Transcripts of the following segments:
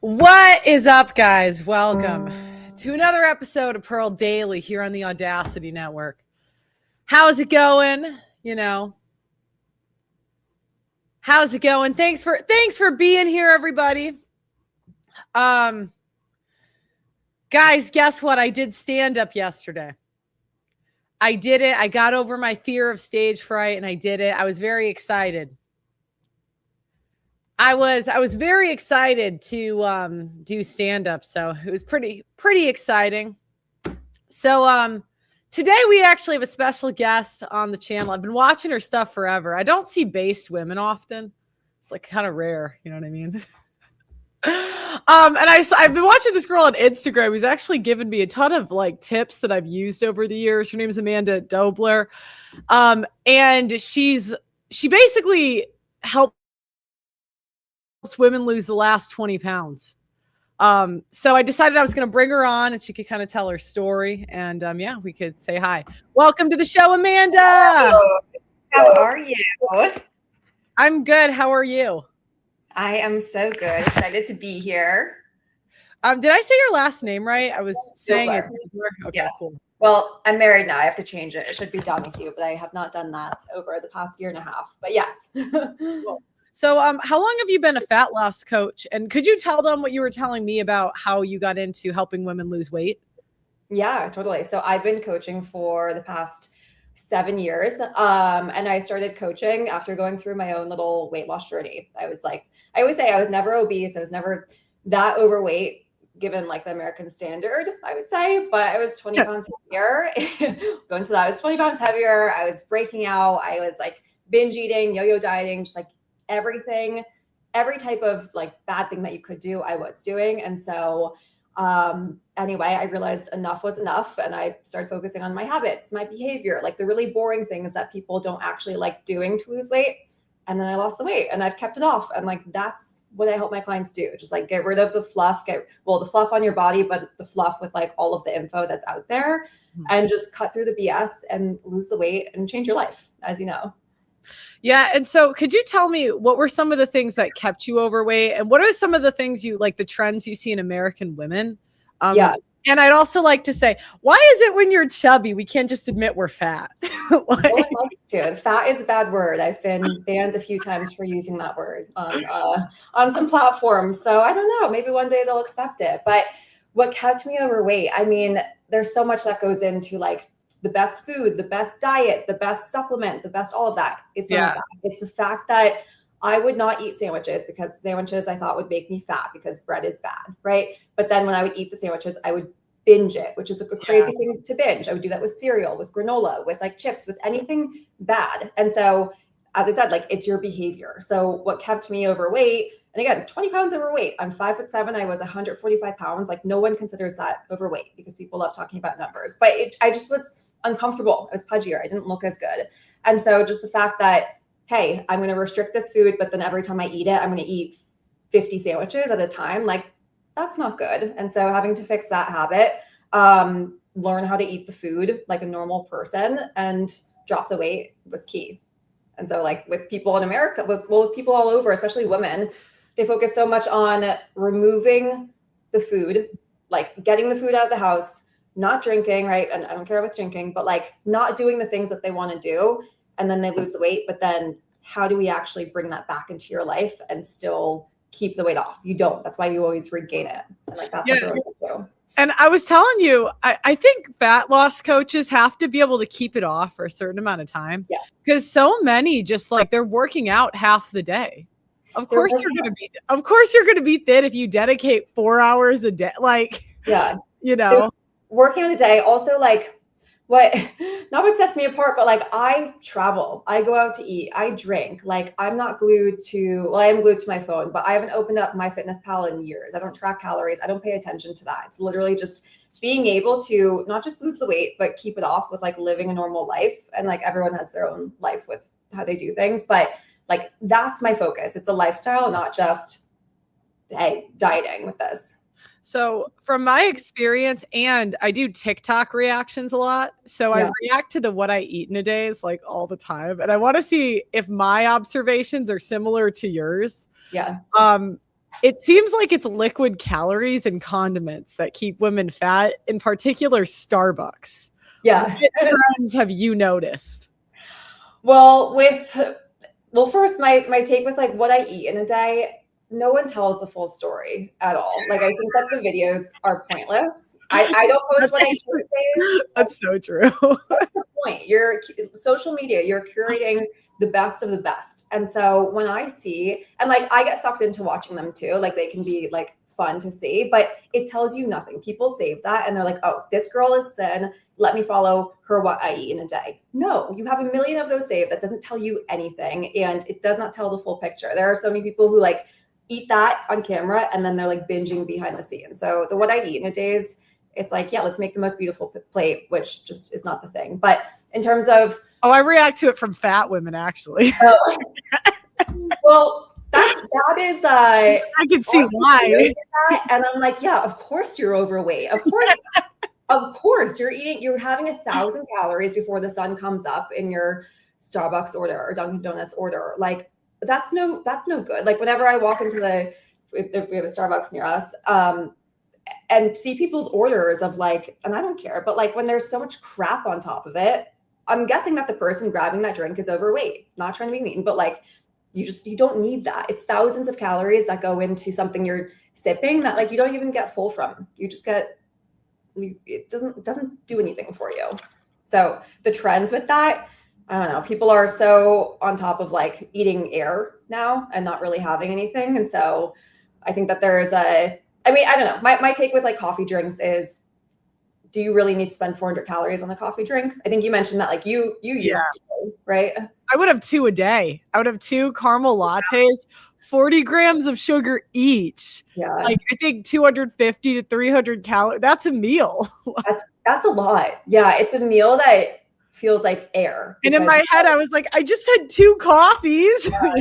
What is up, guys? Welcome to another episode of Pearl Daily here on the Audacity Network. How's it going? How's it going? Thanks for being here, everybody. Guys, guess what? I did stand up yesterday. I did it. I got over my fear of stage fright and I did it. I was very excited. I was very excited to do stand up, so it was pretty exciting. So today we actually have a special guest on the channel. I've been watching her stuff forever. I don't see based women often. It's like kind of rare, you know what I mean? And I've been watching this girl on Instagram who's actually given me a ton of like tips that I've used over the years. Her name is Dobler. And she basically helps women lose the last 20 pounds. So I decided I was going to bring her on and she could kind of tell her story. And yeah, we could say hi. Welcome to the show, Amanda. Hello. How are you? I'm good. How are you? I am so good. Excited to be here. Did I say your last name right? I was saying it. Okay, yes. Cool. Well, I'm married now. I have to change it. It should be Donahue, but I have not done that over the past year and a half. But yes. Cool. So how long have you been a fat loss coach? And could you tell them what you were telling me about how you got into helping women lose weight? Yeah, totally. So I've been coaching for the past 7 years. And I started coaching after going through my own little weight loss journey. I always say I was never obese. I was never that overweight given like the American standard, I would say, but I was 20 pounds heavier. Going to that, I was 20 pounds heavier. I was breaking out. I was like binge eating, yo-yo dieting, just like everything, every type of like bad thing that you could do, I was doing. And so anyway, I realized enough was enough. And I started focusing on my habits, my behavior, like the really boring things that people don't actually like doing to lose weight. And then I lost the weight and I've kept it off. And like, that's what I help my clients do. Just like get rid of the fluff, the fluff on your body, but the fluff with like all of the info that's out there and just cut through the BS and lose the weight and change your life, as you know. Yeah. And so could you tell me what were some of the things that kept you overweight and what are some of the things you like the trends you see in American women? Yeah. And I'd also like to say, why is it when you're chubby, we can't just admit we're fat? No one likes to. Fat is a bad word. I've been banned a few times for using that word on some platforms. So I don't know, maybe one day they'll accept it. But what kept me overweight, I mean, there's so much that goes into like the best food, the best diet, the best supplement, the best all of that. It's not that. It's the fact that I would not eat sandwiches because sandwiches I thought would make me fat because bread is bad, right? But then when I would eat the sandwiches, I would binge it, which is a crazy thing to binge. I would do that with cereal, with granola, with like chips, with anything bad. And so, as I said, like it's your behavior. So what kept me overweight, and again, 20 pounds overweight. I'm 5'7". I was 145 pounds. Like no one considers that overweight because people love talking about numbers. But I just was uncomfortable. I was pudgier. I didn't look as good. And so just the fact that, hey, I'm going to restrict this food, but then every time I eat it, I'm going to eat 50 sandwiches at a time. Like that's not good. And so having to fix that habit, learn how to eat the food like a normal person and drop the weight was key. And so like with people in America, with people all over, especially women, they focus so much on removing the food, like getting the food out of the house, not drinking, right? And I don't care with drinking, but like not doing the things that they want to do. And then they lose the weight. But then how do we actually bring that back into your life and still keep the weight off? You don't. That's why you always regain it. And like that's what I do. And I was telling you, I think fat loss coaches have to be able to keep it off for a certain amount of time. Yeah. Because so many just like they're working out half the day. Of course you're gonna be thin if you dedicate 4 hours a day. Like, yeah, you know. Working on a day, also like not what sets me apart, but like I travel, I go out to eat, I drink, like I'm not glued to, well, I am glued to my phone, but I haven't opened up my Fittness in years. I don't track calories. I don't pay attention to that. It's literally just being able to not just lose the weight, but keep it off with like living a normal life. And like everyone has their own life with how they do things, but like that's my focus. It's a lifestyle, not just, hey, dieting with this. So from my experience, and I do TikTok reactions a lot. So I react to the what I eat in a day is like all the time. And I want to see if my observations are similar to yours. Yeah. It seems like it's liquid calories and condiments that keep women fat, in particular Starbucks. Yeah. What trends have you noticed? Well, first, my take with like what I eat in a day, no one tells the full story at all. Like I think that the videos are pointless. I don't post That's what I eat actually, these days. that's so true. What's the point? You're social media, you're curating the best of the best. And so when I see, and like I get sucked into watching them too, like they can be like fun to see, but it tells you nothing. People save that and they're like, oh, this girl is thin. Let me follow her what I eat in a day. No, you have a million of those saved. That doesn't tell you anything. And it does not tell the full picture. There are so many people who like eat that on camera and then they're like binging behind the scenes. So the what I eat in a day is, it's like, yeah, let's make the most beautiful plate, which just is not the thing. But in terms of, oh, I react to it from fat women, actually. Well, that is I can see why. And I'm like, yeah, of course you're overweight. Of course you're having 1,000 calories before the sun comes up in your Starbucks order or Dunkin' Donuts order. Like that's no good. Like whenever I walk into we have a Starbucks near us, and see people's orders of like, and I don't care, but like when there's so much crap on top of it, I'm guessing that the person grabbing that drink is overweight. Not trying to be mean, but like you don't need that. It's thousands of calories that go into something you're sipping that like you don't even get full from. You just get, it doesn't do anything for you. So the trends with that, I don't know. People are so on top of like eating air now and not really having anything. And so I think that I don't know. My take with like coffee drinks is, do you really need to spend 400 calories on a coffee drink? I think you mentioned that like you used to, right? I would have 2 a day. I would have 2 caramel lattes, 40 grams of sugar each. Yeah. Like I think 250 to 300 calories. That's a meal. That's a lot. Yeah. It's a meal that feels like air. And in my head, I was like, I just had 2 coffees. Yeah.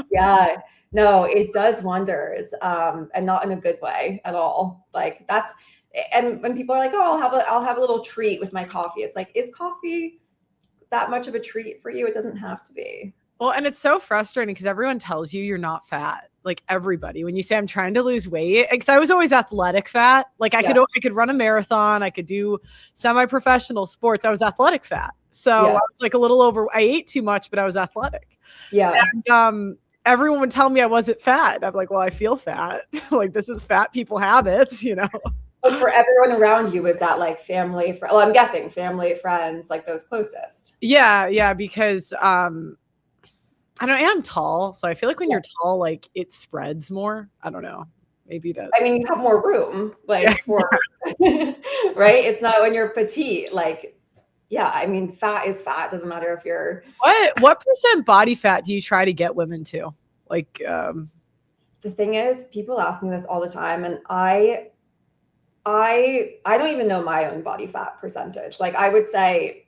Yeah. No, it does wonders. And not in a good way at all. Like and when people are like, oh, I'll have a little treat with my coffee. It's like, is coffee that much of a treat for you? It doesn't have to be. Well, and it's so frustrating because everyone tells you you're not fat. Like everybody, when you say I'm trying to lose weight, because I was always athletic fat. Like I could run a marathon, I could do semi-professional sports. I was athletic fat. So I was like a little I ate too much, but I was athletic. Yeah. And everyone would tell me I wasn't fat. I'm like, well, I feel fat. Like this is fat people habits, you know. But for everyone around you, is that like family? Well, I'm guessing family, friends, like those closest. Yeah, because I am tall, so I feel like when you're tall, like it spreads more. I don't know. Maybe that's. I mean, you have more room, like for right. It's not when you're petite, like. Yeah, I mean, fat is fat. Doesn't matter if you're. What % body fat do you try to get women to? Like, the thing is, people ask me this all the time, and I don't even know my own body fat percentage. Like I would say,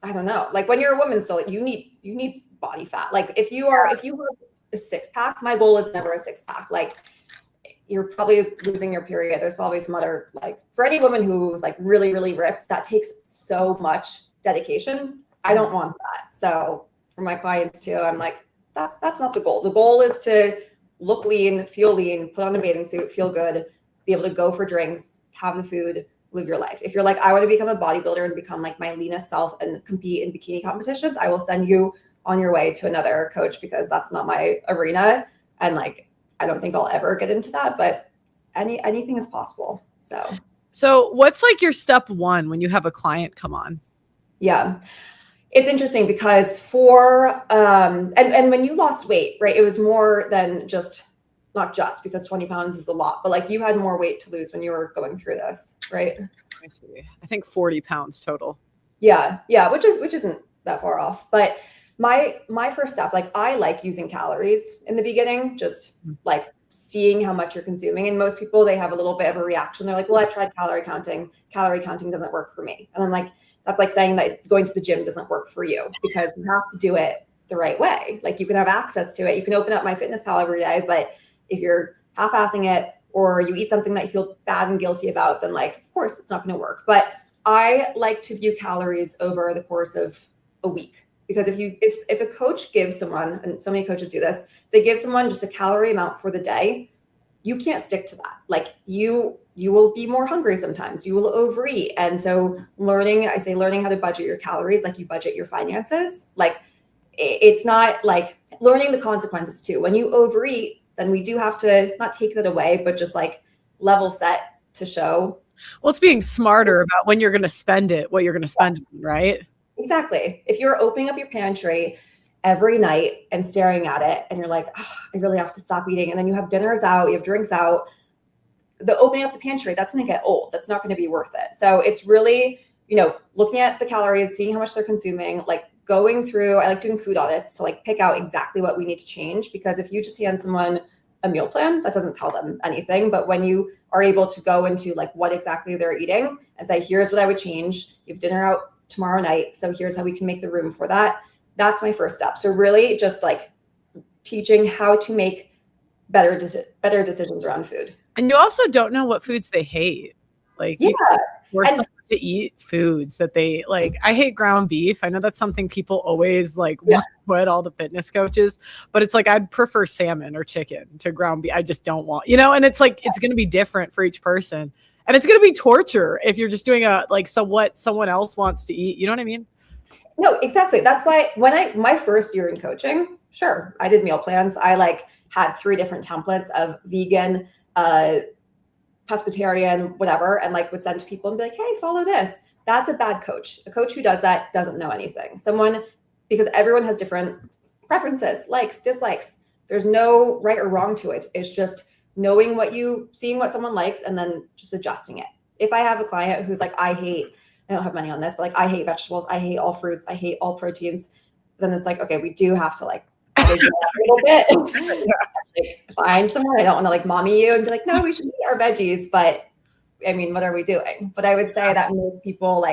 I don't know. Like when you're a woman still, you need body fat. Like if you have a 6-pack, my goal is never a 6-pack. Like you're probably losing your period. There's probably some other, like for any woman who's like really, really ripped, that takes so much dedication. I don't want that. So for my clients too, I'm like, that's not the goal. The goal is to look lean, feel lean, put on a bathing suit, feel good, be able to go for drinks, have the food, live your life. If you're like, I want to become a bodybuilder and become like my leanest self and compete in bikini competitions, I will send you on your way to another coach because that's not my arena. And like, I don't think I'll ever get into that, but anything is possible. So what's like your step one when you have a client come on? Yeah. It's interesting because and when you lost weight, right, it was more than not just because 20 pounds is a lot, but like you had more weight to lose when you were going through this, right? I see. I think 40 pounds total. Yeah, which isn't that far off. But my first step, like I like using calories in the beginning, just like seeing how much you're consuming. And most people, they have a little bit of a reaction. They're like, well, I've tried calorie counting. Calorie counting doesn't work for me. And I'm like, that's like saying that going to the gym doesn't work for you because you have to do it the right way. Like you can have access to it. You can open up my Fittness every day, but if you're half-assing it or you eat something that you feel bad and guilty about, then like, of course it's not going to work. But I like to view calories over the course of a week, because if a coach gives someone, and so many coaches do this, they give someone just a calorie amount for the day, you can't stick to that. Like you will be more hungry sometimes. You will overeat. And so learning how to budget your calories, like you budget your finances. Like it's not like learning the consequences too. When you overeat, then we do have to not take that away, but just like level set to show. Well, it's being smarter about when you're going to spend it, what you're going to spend it on, right? Exactly. If you're opening up your pantry every night and staring at it and you're like, oh, I really have to stop eating. And then you have dinners out, you have drinks out, the opening up the pantry, that's going to get old. That's not going to be worth it. So it's really, looking at the calories, seeing how much they're consuming, like going through, I like doing food audits to like pick out exactly what we need to change. Because if you just hand someone a meal plan, that doesn't tell them anything. But when you are able to go into like what exactly they're eating and say, here's what I would change. You have dinner out tomorrow night. So here's how we can make the room for that. That's my first step. So really just like teaching how to make better decisions around food. And you also don't know what foods they hate. Like, yeah. Or someone to eat foods that they like. I hate ground beef. I know that's something people always like put all the fitness coaches, but it's like I'd prefer salmon or chicken to ground beef. I just don't want, and it's like it's going to be different for each person. And it's going to be torture if you're just doing what someone else wants to eat. You know what I mean? No, exactly. That's why my first year in coaching, sure, I did meal plans. I had 3 different templates of vegan, pescatarian, whatever, and would send to people and be like, hey, follow this. That's a bad coach. A coach who does that doesn't know anything. Because everyone has different preferences, likes, dislikes. There's no right or wrong to it. It's just seeing what someone likes and then just adjusting it. If I have a client who's like, I don't have money on this, but I hate vegetables, I hate all fruits, I hate all proteins, then it's like, okay, we do have to a little bit. Find someone. I don't want to mommy you and be like, no, we should eat our veggies. But I mean, what are we doing? But I would say that most people,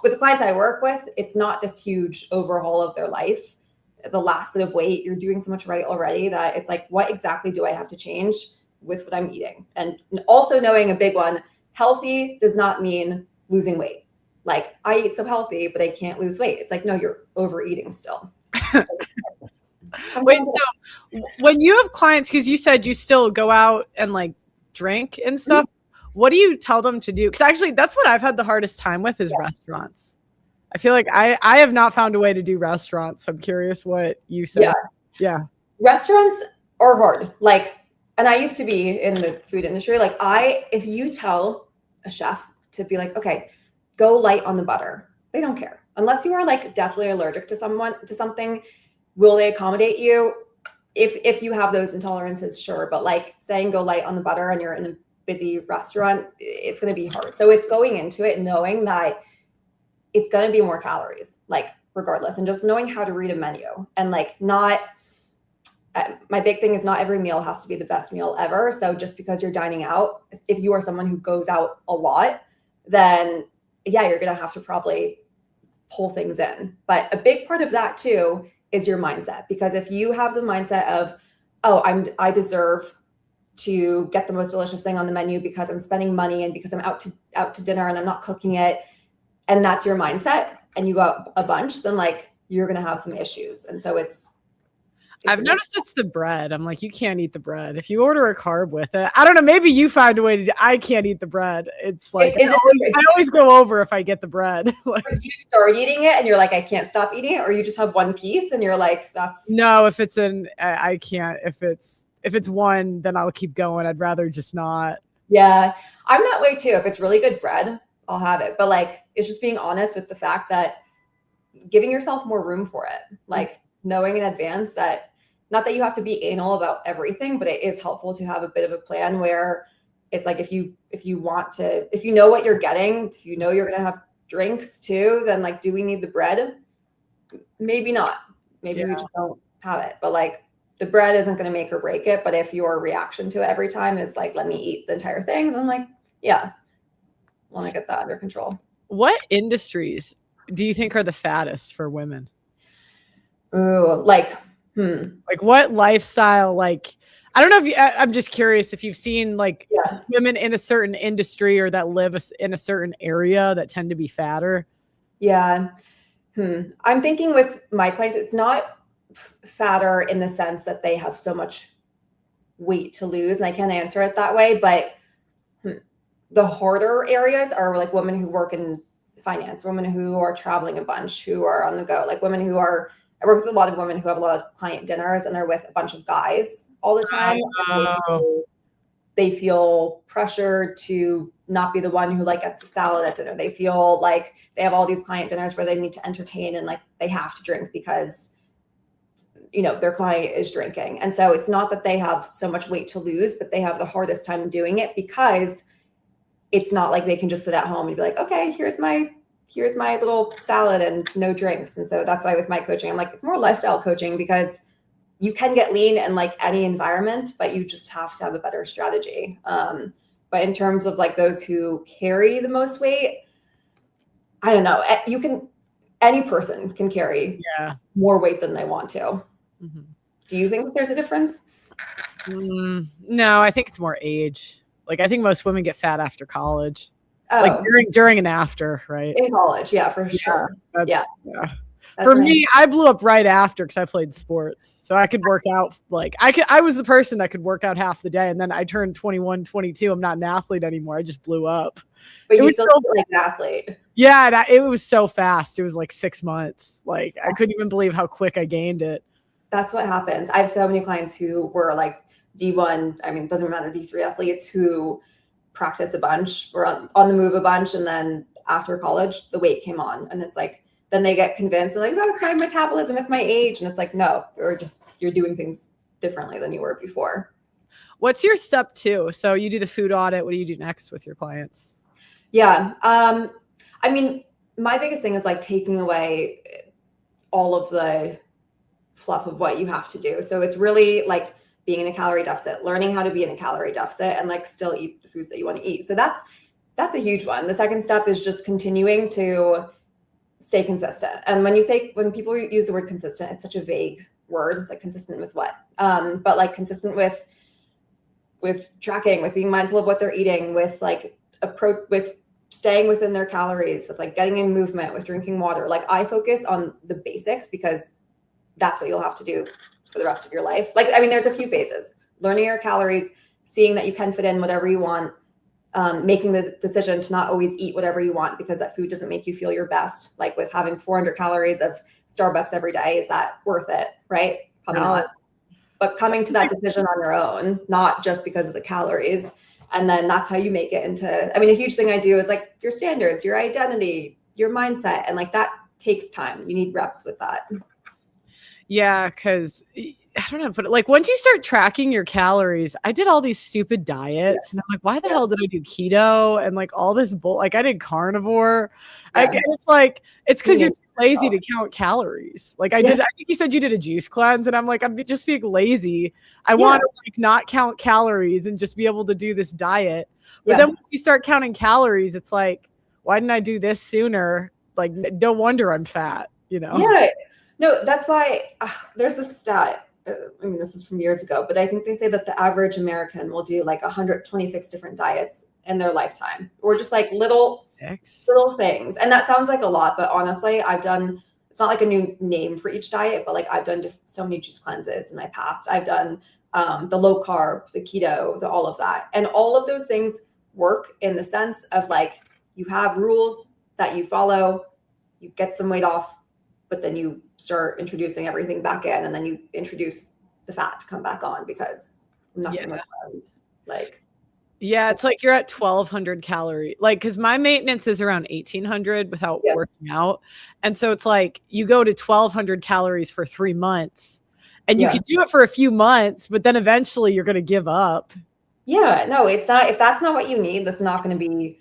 with the clients I work with, it's not this huge overhaul of their life. The last bit of weight, you're doing so much right already that it's like, what exactly do I have to change with what I'm eating? And also knowing a big one, healthy does not mean losing weight. I eat so healthy, but I can't lose weight. It's like, no, you're overeating still. Wait, so when you have clients, because you said you still go out and drink and stuff, what do you tell them to do? Because actually that's what I've had the hardest time with is restaurants. I feel like I have not found a way to do restaurants. I'm curious what you said. Yeah. Restaurants are hard. And I used to be in the food industry. If you tell a chef to be like, okay, go light on the butter, they don't care. Unless you are deathly allergic to something, will they accommodate you? If you have those intolerances, sure. But saying go light on the butter and you're in a busy restaurant, it's going to be hard. So it's going into it knowing that it's going to be more calories, regardless, and just knowing how to read a menu and not. My big thing is not every meal has to be the best meal ever. So just because you're dining out, if you are someone who goes out a lot, then you're going to have to probably pull things in. But a big part of that too is your mindset. Because if you have the mindset of, oh, I deserve to get the most delicious thing on the menu because I'm spending money and because I'm out to dinner and I'm not cooking it, and that's your mindset, and you go out a bunch, then you're going to have some issues. And so I've noticed it's the bread. I'm like, you can't eat the bread. If you order a carb with it, I don't know, maybe you find a way to I can't eat the bread. It's I always go over if I get the bread. You start eating it and you're like, I can't stop eating it, or you just have one piece and you're like, that's. No, if it's I can't. If it's one, then I'll keep going. I'd rather just not. Yeah, I'm that way too. If it's really good bread, I'll have it. But it's just being honest with the fact that giving yourself more room for it. Knowing in advance that, not that you have to be anal about everything, but it is helpful to have a bit of a plan where it's if you know what you're getting, if you know you're going to have drinks too, then do we need the bread? Maybe not. Maybe we just don't have it. But the bread isn't going to make or break it. But if your reaction to it every time is let me eat the entire thing, then want to get that under control. What industries do you think are the fattest for women? Ooh, what lifestyle, I don't know if I'm just curious if you've seen women in a certain industry or that live in a certain area that tend to be fatter. Yeah. I'm thinking with my clients, it's not fatter in the sense that they have so much weight to lose, and I can't answer it that way, but the harder areas are like women who work in finance, women who are traveling a bunch, who are on the go, like women who are, I work with a lot of women who have a lot of client dinners and they're with a bunch of guys all the time. Oh. They feel pressure to not be the one who like gets the salad at dinner. They feel like they have all these client dinners where they need to entertain and like they have to drink because, you know, their client is drinking. And so it's not that they have so much weight to lose, but they have the hardest time doing it because it's not like they can just sit at home and be like, okay, here's my little salad and no drinks. And so that's why with my coaching, I'm like, it's more lifestyle coaching because you can get lean in like any environment, but you just have to have a better strategy. But in terms of like those who carry the most weight, I don't know. Any person can carry more weight than they want to. Mm-hmm. Do you think there's a difference? No, I think it's more age. Like, I think most women get fat after college, like during and after, right? In college, yeah, for sure. Yeah. For me, I blew up right after because I played sports. So I could work out, like I was the person that could work out half the day. And then I turned 21, 22. I'm not an athlete anymore. I just blew up. But you still feel like an athlete. Yeah, it was so fast. It was like 6 months. Like I couldn't even believe how quick I gained it. That's what happens. I have so many clients who were like D1, I mean, it doesn't matter, D3 athletes who practice a bunch, were on the move a bunch. And then after college, the weight came on. And it's like, then they get convinced, they're like, oh, it's my metabolism, it's my age. And it's like, no, you're doing things differently than you were before. What's your step 2? So you do the food audit. What do you do next with your clients? Yeah. I mean, my biggest thing is like taking away all of the fluff of what you have to do. So it's really like being in a calorie deficit, learning how to be in a calorie deficit and like still eat the foods that you want to eat. So that's a huge one. The second step is just continuing to stay consistent. And when people use the word consistent, it's such a vague word. It's like consistent with what? But like consistent with tracking, with being mindful of what they're eating, with like with staying within their calories, with like getting in movement, with drinking water. Like I focus on the basics because that's what you'll have to do for the rest of your life. Like, I mean, there's a few phases: learning your calories, seeing that you can fit in whatever you want, making the decision to not always eat whatever you want because that food doesn't make you feel your best. Like with having 400 calories of Starbucks every day, is that worth it? Right? Probably not. But coming to that decision on your own, not just because of the calories. And then that's how you make it into, I mean, a huge thing I do is like your standards, your identity, your mindset. And like that takes time. You need reps with that. Yeah, because I don't know, but like once you start tracking your calories, I did all these stupid diets and I'm like, why the hell did I do keto and like all this like I did carnivore. It's like, it's because you're too lazy to count calories. Like I think you said you did a juice cleanse and I'm like, I'm just being lazy. I want to like not count calories and just be able to do this diet. But then once you start counting calories, it's like, why didn't I do this sooner? Like, no wonder I'm fat, you know? Yeah. No, that's why there's a stat. I mean, this is from years ago, but I think they say that the average American will do like 126 different diets in their lifetime, or just like little things. And that sounds like a lot, but honestly, it's not like a new name for each diet, but like I've done so many juice cleanses in my past. I've done the low carb, the keto, all of that. And all of those things work in the sense of like, you have rules that you follow, you get some weight off, but then you start introducing everything back in, and then you introduce the fat to come back on because nothing was found. Like, yeah, it's like you're at 1,200 calories. Like, because my maintenance is around 1,800 without working out, and so it's like you go to 1,200 calories for 3 months, and you can do it for a few months, but then eventually you're going to give up. Yeah, no, it's not. If that's not what you need, that's not going to be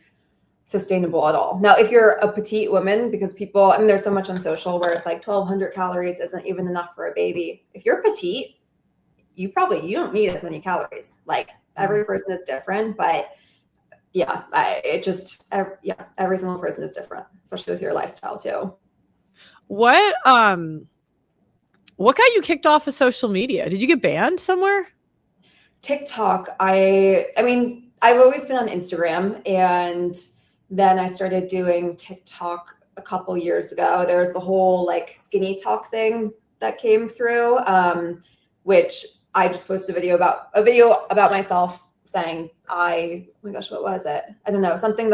sustainable at all. Now, if you're a petite woman, because people, I mean, there's so much on social where it's like 1,200 calories isn't even enough for a baby. If you're petite, you don't need as many calories. Like every person is different, but every single person is different, especially with your lifestyle too. What got you kicked off of social media? Did you get banned somewhere? TikTok. I mean, I've always been on Instagram, and then I started doing TikTok a couple years ago. There was the whole like skinny talk thing that came through, which I just posted a video about myself saying oh my gosh, what was it? I don't know, things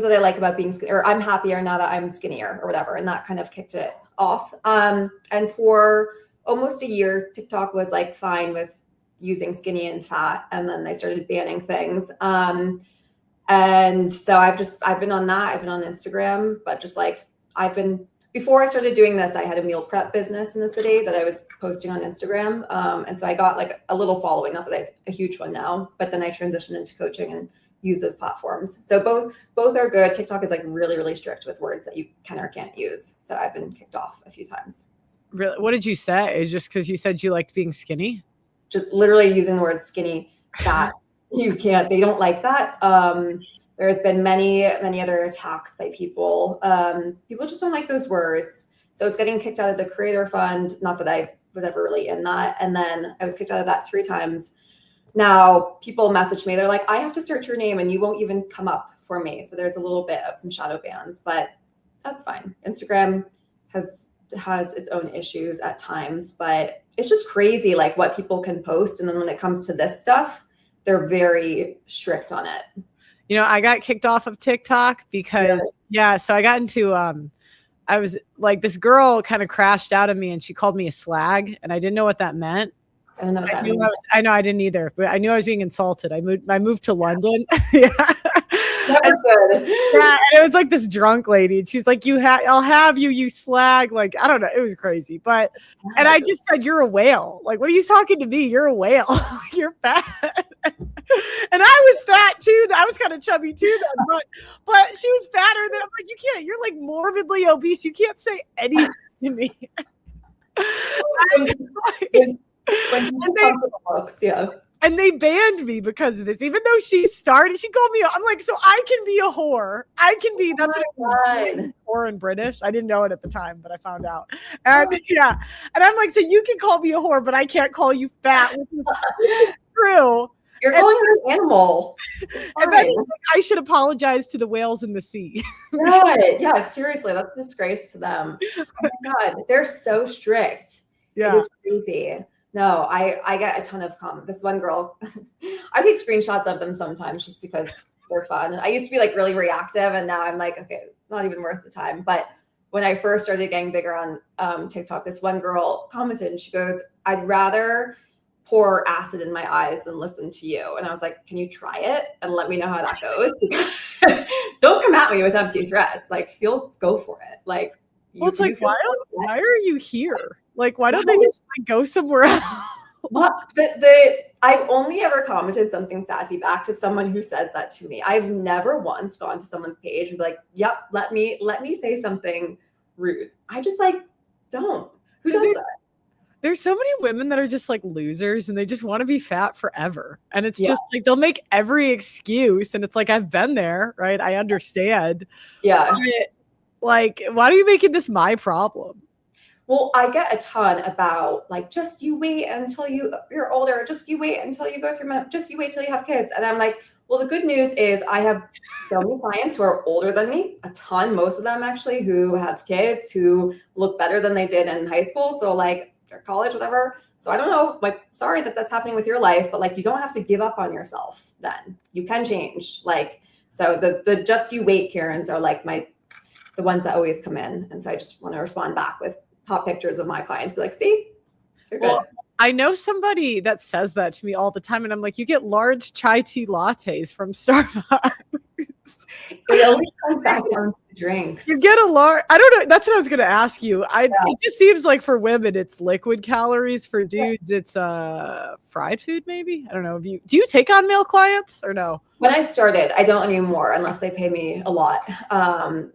that I like about being skinny, or I'm happier now that I'm skinnier or whatever. And that kind of kicked it off. And for almost a year, TikTok was like fine with using skinny and fat. And then they started banning things. And so I've been on that. I've been on Instagram, but just like before I started doing this, I had a meal prep business in the city that I was posting on Instagram. And so I got like a little following, not that I have a huge one now, but then I transitioned into coaching and use those platforms. So both are good. TikTok is like really, really strict with words that you can or can't use. So I've been kicked off a few times. Really? What did you say? Just because you said you liked being skinny? Just literally using the word skinny, fat. They don't like that. There's been many other attacks by people. People just don't like those words. So it's getting kicked out of the creator fund. Not that I was ever really in that. And then I was kicked out of that 3 times. Now people message me. They're like, I have to search your name and you won't even come up for me. So there's a little bit of some shadow bans, but that's fine. Instagram has its own issues at times, but it's just crazy like what people can post. And then when it comes to this stuff, they're very strict on it. You know, I got kicked off of TikTok because so I got into I was like, this girl kind of crashed out of me and she called me a slag and I didn't know what that meant. I don't know what that means. I know I didn't either, but I knew I was being insulted. I moved to London. Yeah. That's good. Yeah, and it was like this drunk lady, and she's like, I'll have you, you slag. Like, I don't know, it was crazy. But and I just said, you're a whale. Like, what are you talking to me? You're a whale. You're fat. And I was fat too. I was kind of chubby too then, but she was fatter than. I'm like, you can't, you're like morbidly obese. You can't say anything to me. And they banned me because of this, even though she called me, I'm like, so I can be a whore. That's what it means. Whore in British. I didn't know it at the time, but I found out. And and I'm like, so you can call me a whore, but I can't call you fat, which is true. You're calling her an animal. And then I should apologize to the whales in the sea. Yeah, seriously, that's a disgrace to them. Oh my God, they're so strict. Yeah. It is crazy. No, I get a ton of comments. This one girl, I take screenshots of them sometimes just because they're fun. I used to be like really reactive and now I'm like, okay, not even worth the time. But when I first started getting bigger on TikTok, this one girl commented and she goes, I'd rather pour acid in my eyes than listen to you. And I was like, can you try it and let me know how that goes? Don't come at me with empty threats. Like, go for it. Like, well, it's like, why are you here? Like, why don't they just like go somewhere else? I've only ever commented something sassy back to someone who says that to me. I've never once gone to someone's page and be like, yep, let me say something rude. I just like, don't. Who does that? There's so many women that are just like losers and they just want to be fat forever. And it's just like, they'll make every excuse. And it's like, I've been there, right? I understand. Yeah. But, like, why are you making this my problem? Well, I get a ton about like, just you wait until you're older. Just you wait until you go through, just you wait till you have kids. And I'm like, well, the good news is I have so many clients who are older than me, a ton, most of them actually, who have kids who look better than they did in high school. So like, or college, whatever. So I don't know, like, sorry that that's happening with your life, but like, you don't have to give up on yourself then. You can change. Like, so the just you wait Karens are like the ones that always come in. And so I just want to respond back with top pictures of my clients. Be like, see, they're good. Well, I know somebody that says that to me all the time. And I'm like, you get large chai tea lattes from Starbucks. It always comes back down to drinks. You get a large, I don't know. That's what I was going to ask you. It just seems like for women, it's liquid calories. For dudes, it's fried food, maybe. I don't know. Do you take on male clients or no? When I started, I don't anymore unless they pay me a lot.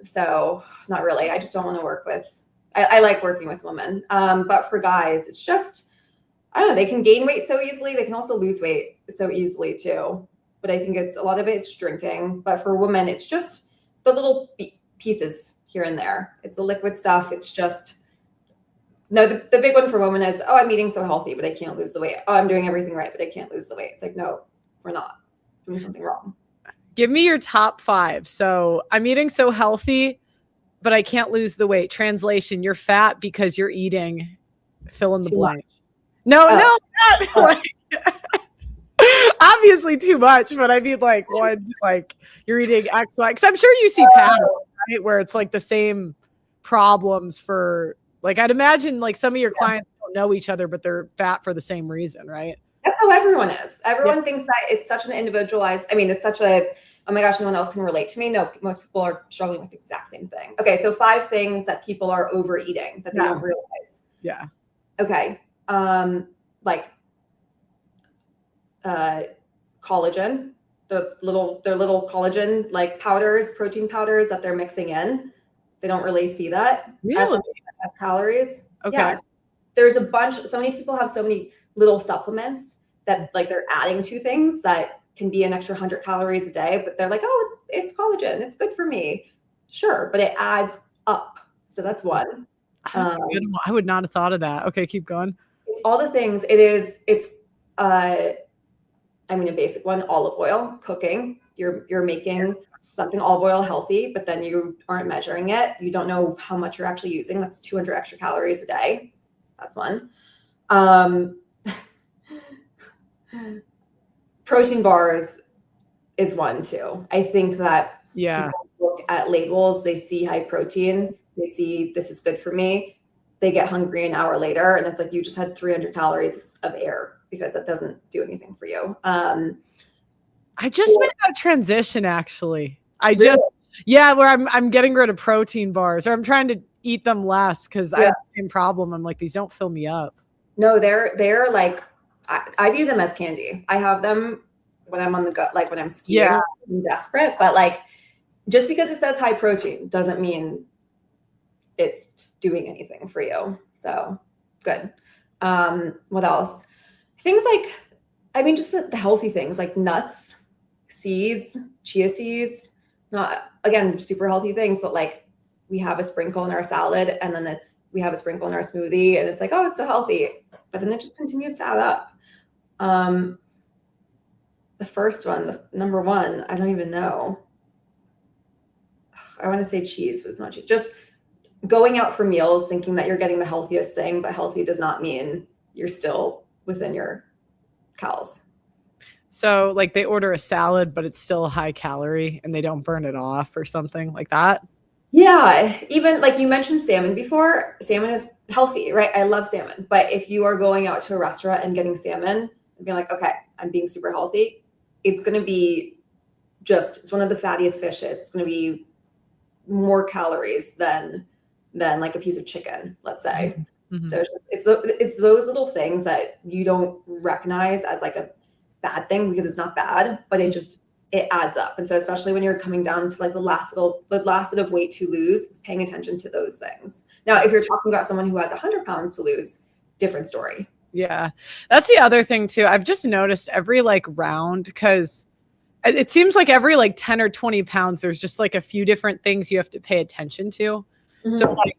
So not really. I just don't want to work with, I like working with women. But for guys, it's just, I don't know, they can gain weight so easily. They can also lose weight so easily too. But I think it's a lot of it's drinking. But for women, it's just the little pieces here and there. It's the liquid stuff. It's just, no, the big one for women is, oh, I'm eating so healthy, but I can't lose the weight. Oh, I'm doing everything right, but I can't lose the weight. It's like, no, we're not doing something wrong. Give me your top 5. So I'm eating so healthy, but I can't lose the weight. Translation, you're fat because you're eating, fill in the blank. No, Oh, not oh, like obviously too much, but I mean like one like you're eating X, Y. Because I'm sure you see patterns, right? Where it's like the same problems for like I'd imagine like some of your clients don't know each other, but they're fat for the same reason, right? that's how everyone is. Yeah. Everyone thinks that it's such an individualized, I mean, it's such a, oh my gosh, no one else can relate to me. No, most people are struggling with the exact same thing. Okay, so 5 things that people are overeating that they don't realize. Yeah. Okay. Like collagen, their little collagen like powders, protein powders that they're mixing in. They don't really see that Really? as calories. Okay. Yeah. There's a bunch, so many people have so many little supplements that like they're adding to things that can be an extra 100 calories a day, but they're like, oh, it's collagen, it's good for me. Sure, but it adds up. So that's one. That's a good one. I would not have thought of that. Okay, keep going. It's all the things. It's I mean, a basic one, olive oil, cooking. You're making something olive oil healthy, but then you aren't measuring it. You don't know how much you're actually using. That's 200 extra calories a day. That's one. Protein bars is one too. I think that people look at labels, they see high protein, they see this is good for me. They get hungry an hour later and it's like you just had 300 calories of air because that doesn't do anything for you. I just made that transition actually. Where I'm getting rid of protein bars or I'm trying to eat them less because I have the same problem. I'm like, these don't fill me up. No, they're like I view them as candy. I have them when I'm on the go, like when I'm skiing, I'm desperate, but like just because it says high protein doesn't mean it's doing anything for you. So good. What else? Things like, I mean, just the healthy things like nuts, seeds, chia seeds, not again, super healthy things, but like we have a sprinkle in our salad and then we have a sprinkle in our smoothie and it's like, oh, it's so healthy. But then it just continues to add up. The first one, number one, I don't even know. I want to say cheese, but it's not cheese. Just going out for meals, thinking that you're getting the healthiest thing, but healthy does not mean you're still within your calories. So like they order a salad, but it's still high calorie and they don't burn it off or something like that. Yeah. Even like you mentioned salmon before, salmon is healthy, right? I love salmon. But if you are going out to a restaurant and getting salmon and being like, okay, I'm being super healthy, it's going to be it's one of the fattiest fishes. It's going to be more calories than like a piece of chicken, let's say. Mm-hmm. So it's those little things that you don't recognize as like a bad thing because it's not bad, but it adds up. And so especially when you're coming down to like the last bit of weight to lose, it's paying attention to those things. Now, if you're talking about someone who has 100 pounds to lose, different story. Yeah. That's the other thing too. I've just noticed every like round, because it seems like every like 10 or 20 pounds, there's just like a few different things you have to pay attention to. Mm-hmm. So like,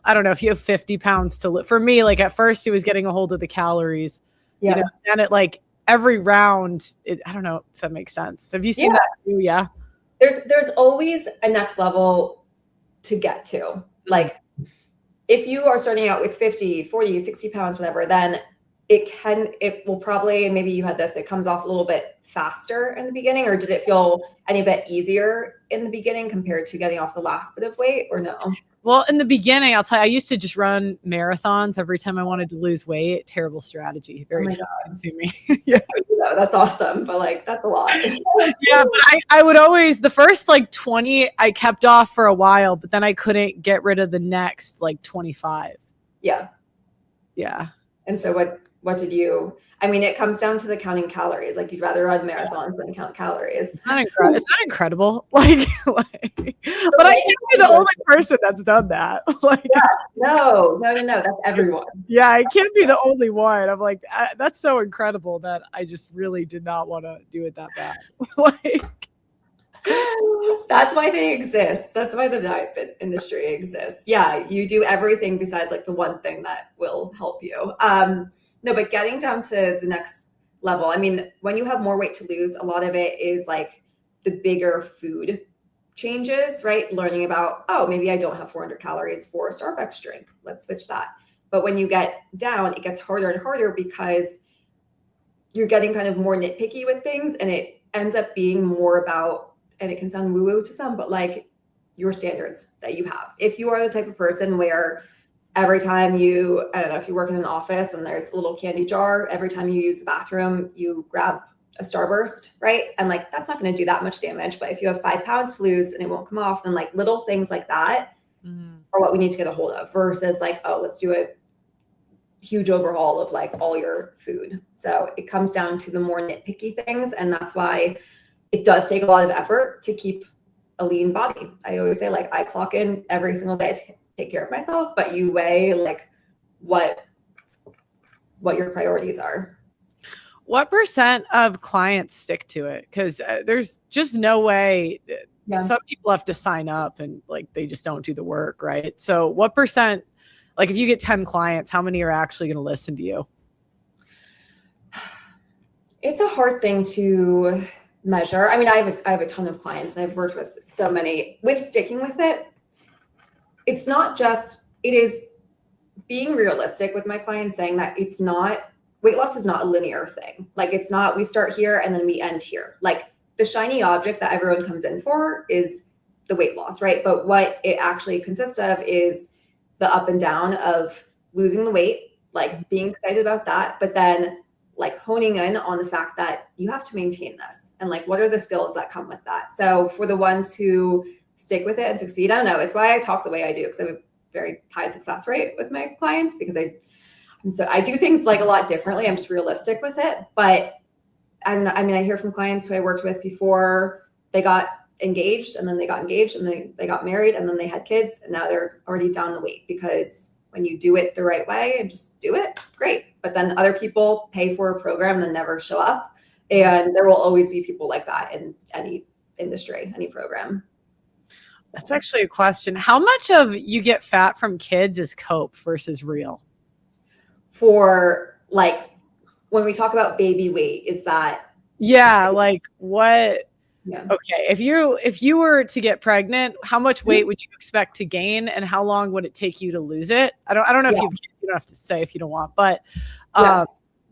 I don't know if you have 50 pounds to live. For me, like at first it was getting a hold of the calories, you know, and it like every round, I don't know if that makes sense. Have you seen that too? Yeah. There's always a next level to get to. Like if you are starting out with 50, 40, 60 pounds, whatever, then it will probably, and maybe you had this, it comes off a little bit faster in the beginning, or did it feel any bit easier in the beginning compared to getting off the last bit of weight, or no? Well, in the beginning, I'll tell you, I used to just run marathons every time I wanted to lose weight. Terrible strategy. Very time consuming. Yeah. That's awesome. But like, that's a lot. Yeah. But I would always, the first like 20, I kept off for a while, but then I couldn't get rid of the next like 25. Yeah. Yeah. And so what did you, I mean, it comes down to the counting calories. Like you'd rather run marathons than count calories. It's not incredible. Like but I can't be the only person that's done that. Like, no, that's everyone. Yeah, I can't be the only one. I'm like, that's so incredible that I just really did not want to do it that bad. Like, that's why they exist. That's why the diet industry exists. Yeah, you do everything besides like the one thing that will help you. No, but getting down to the next level, I mean, when you have more weight to lose, a lot of it is like the bigger food changes, right? Learning about, oh, maybe I don't have 400 calories for a Starbucks drink. Let's switch that. But when you get down, it gets harder and harder because you're getting kind of more nitpicky with things, and it ends up being more about, and it can sound woo-woo to some, but like your standards that you have. If you are the type of person where every time you, I don't know, if you work in an office and there's a little candy jar, every time you use the bathroom, you grab a Starburst, right? And like, that's not going to do that much damage. But if you have 5 pounds to lose and it won't come off, then like little things like that are what we need to get a hold of, versus like, oh, let's do a huge overhaul of like all your food. So it comes down to the more nitpicky things. And that's why it does take a lot of effort to keep a lean body. I always say, like, I clock in every single day to take care of myself, but you weigh like what your priorities are. What percent of clients stick to it? Because there's just no way. Some people have to sign up and like they just don't do the work, right? So what percent, like if you get 10 clients, how many are actually going to listen to you? It's a hard thing to measure. I mean, I have a ton of clients and I've worked with so many. With sticking with it, it's not just, it is being realistic with my clients, saying that it's not, weight loss is not a linear thing. Like, it's not, we start here and then we end here. Like, the shiny object that everyone comes in for is the weight loss, right? But what it actually consists of is the up and down of losing the weight, like being excited about that, but then like honing in on the fact that you have to maintain this, and like what are the skills that come with that. So for the ones who stick with it and succeed, I don't know, it's why I talk the way I do, because I have a very high success rate with my clients, because I do things like a lot differently. I'm just realistic with it. But I mean, I hear from clients who I worked with before they got engaged, and then they got engaged, and they got married, and then they had kids, and now they're already down the weight. Because when you do it the right way and just do it, great. But then other people pay for a program and then never show up. And there will always be people like that in any industry, any program. That's actually a question. How much of you get fat from kids is cope versus real? For like, when we talk about baby weight, is that? Yeah. Like what? Yeah. Okay. If you were to get pregnant, how much weight would you expect to gain, and how long would it take you to lose it? I don't know if you have kids, you don't have to say if you don't want, but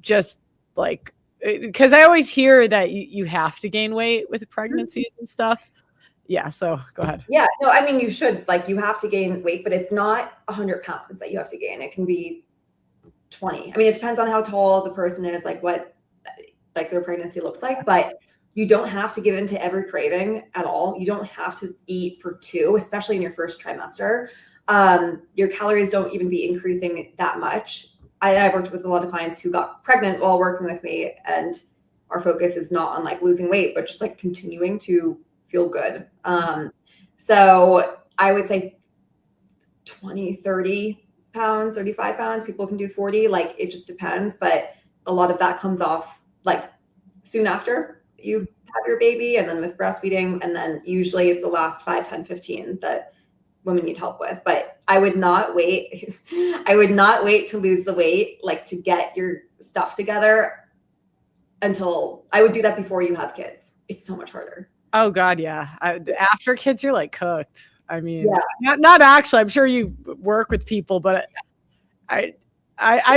just like, because I always hear that you have to gain weight with pregnancies and stuff. Yeah. So go ahead. Yeah. No, I mean, you should, like, you have to gain weight, but it's not 100 pounds that you have to gain. It can be 20. I mean, it depends on how tall the person is, like what like their pregnancy looks like, but you don't have to give into every craving at all. You don't have to eat for 2, especially in your first trimester. Your calories don't even be increasing that much. I've worked with a lot of clients who got pregnant while working with me, and our focus is not on like losing weight, but just like continuing to feel good. So I would say 20, 30 pounds, 35 pounds. People can do 40. Like, it just depends. But a lot of that comes off like soon after you have your baby, and then with breastfeeding, and then usually it's the last 5, 10, 15 that women need help with. But I would not wait. I would not wait to lose the weight, like to get your stuff together, until I would do that before you have kids. It's so much harder. Oh God. Yeah. After kids, you're like cooked. I mean, not actually, I'm sure you work with people, but I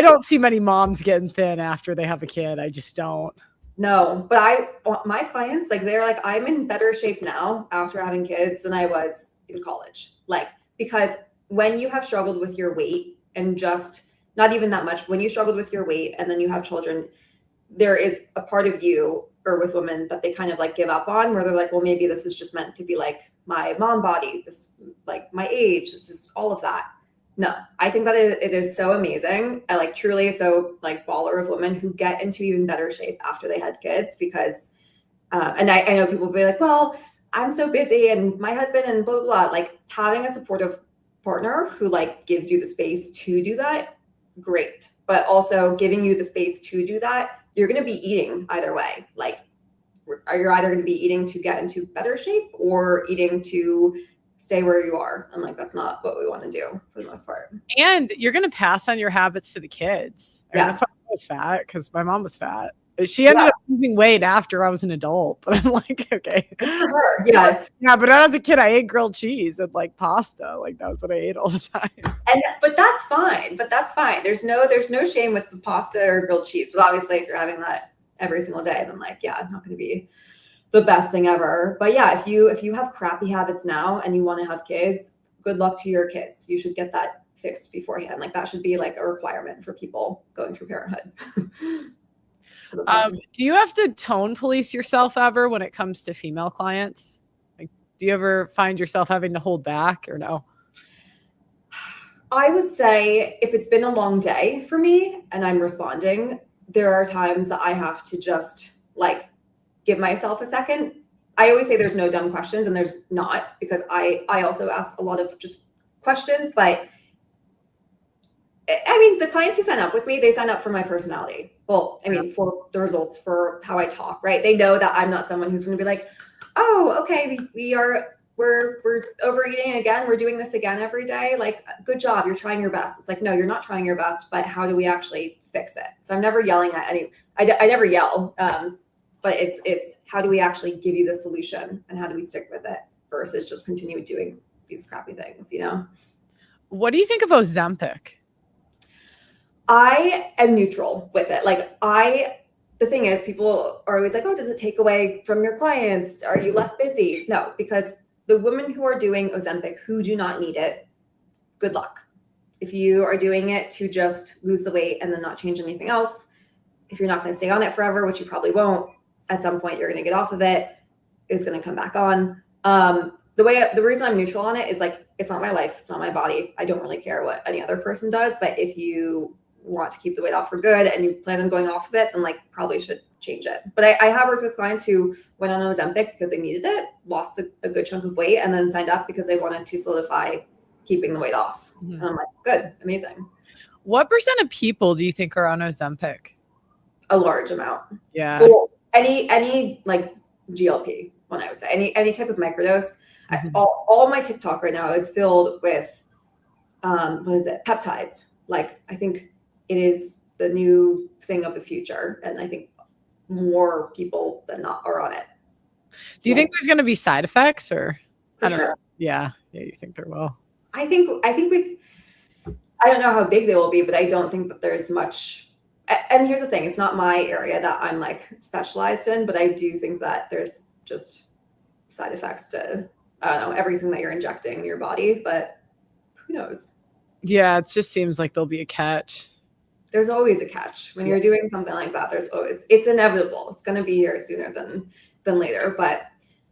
don't see many moms getting thin after they have a kid. I just don't. No, but my clients, like, they're like, I'm in better shape now after having kids than I was in college. Like, because when you have struggled with your weight, and just not even that much, when you struggled with your weight and then you have children, there is a part of you, or with women, that they kind of like give up on, where they're like, well, maybe this is just meant to be like my mom body, this, like my age, this is all of that. No, I think that it is so amazing. I like truly so like baller of women who get into even better shape after they had kids, because, and I know people will be like, well, I'm so busy and my husband and blah, blah, blah. Like, having a supportive partner who like gives you the space to do that, great. But also giving you the space to do that, you're going to be eating either way. Like, you're either going to be eating to get into better shape or eating to stay where you are. And like, that's not what we want to do for the most part. And you're going to pass on your habits to the kids. I mean, that's why I was fat, because my mom was fat. She ended up losing weight after I was an adult, but I'm like, okay. Good for her. Yeah. Yeah, but as a kid, I ate grilled cheese and like pasta. Like that was what I ate all the time. But that's fine. There's no shame with the pasta or grilled cheese. But obviously, if you're having that every single day, then like, yeah, it's not going to be the best thing ever. But yeah, if you have crappy habits now and you want to have kids, good luck to your kids. You should get that fixed beforehand. Like that should be like a requirement for people going through parenthood. Do you have to tone police yourself ever when it comes to female clients? Like, do you ever find yourself having to hold back or no? I would say if it's been a long day for me and I'm responding, there are times that I have to just like give myself a second. I always say there's no dumb questions, and there's not, because I also ask a lot of just questions. But I mean, the clients who sign up with me, they sign up for my personality. Well, I mean, for the results, for how I talk, right? They know that I'm not someone who's going to be like, oh, okay, we're overeating again. We're doing this again every day. Like, good job. You're trying your best. It's like, no, you're not trying your best, but how do we actually fix it? So I'm never yelling at I never yell. But it's how do we actually give you the solution, and how do we stick with it versus just continue doing these crappy things, you know? What do you think of Ozempic? I am neutral with it. The thing is, people are always like, oh, does it take away from your clients? Are you less busy? No, because the women who are doing Ozempic who do not need it, good luck. If you are doing it to just lose the weight and then not change anything else, if you're not going to stay on it forever, which you probably won't, at some point you're going to get off of it, it's going to come back on. The reason I'm neutral on it is like, it's not my life. It's not my body. I don't really care what any other person does. But if you want to keep the weight off for good and you plan on going off of it, then like probably should change it. But I have worked with clients who went on Ozempic because they needed it, lost a good chunk of weight, and then signed up because they wanted to solidify keeping the weight off. Mm-hmm. And I'm like, good, amazing. What % of people do you think are on Ozempic? A large amount. Yeah. Well, any like GLP, one I would say, any type of microdose. Mm-hmm. All my TikTok right now is filled with peptides. Like, I think it is the new thing of the future, and I think more people than not are on it. Do you think there's going to be side effects, or I don't know? Yeah, you think there will? I think I don't know how big they will be, but I don't think that there's much. And here's the thing, it's not my area that I'm like specialized in, but I do think that there's just side effects to, I don't know, everything that you're injecting in your body, but who knows? Yeah, it just seems like there'll be a catch. There's always a catch when you're doing something like that. It's inevitable. It's going to be here sooner than later, but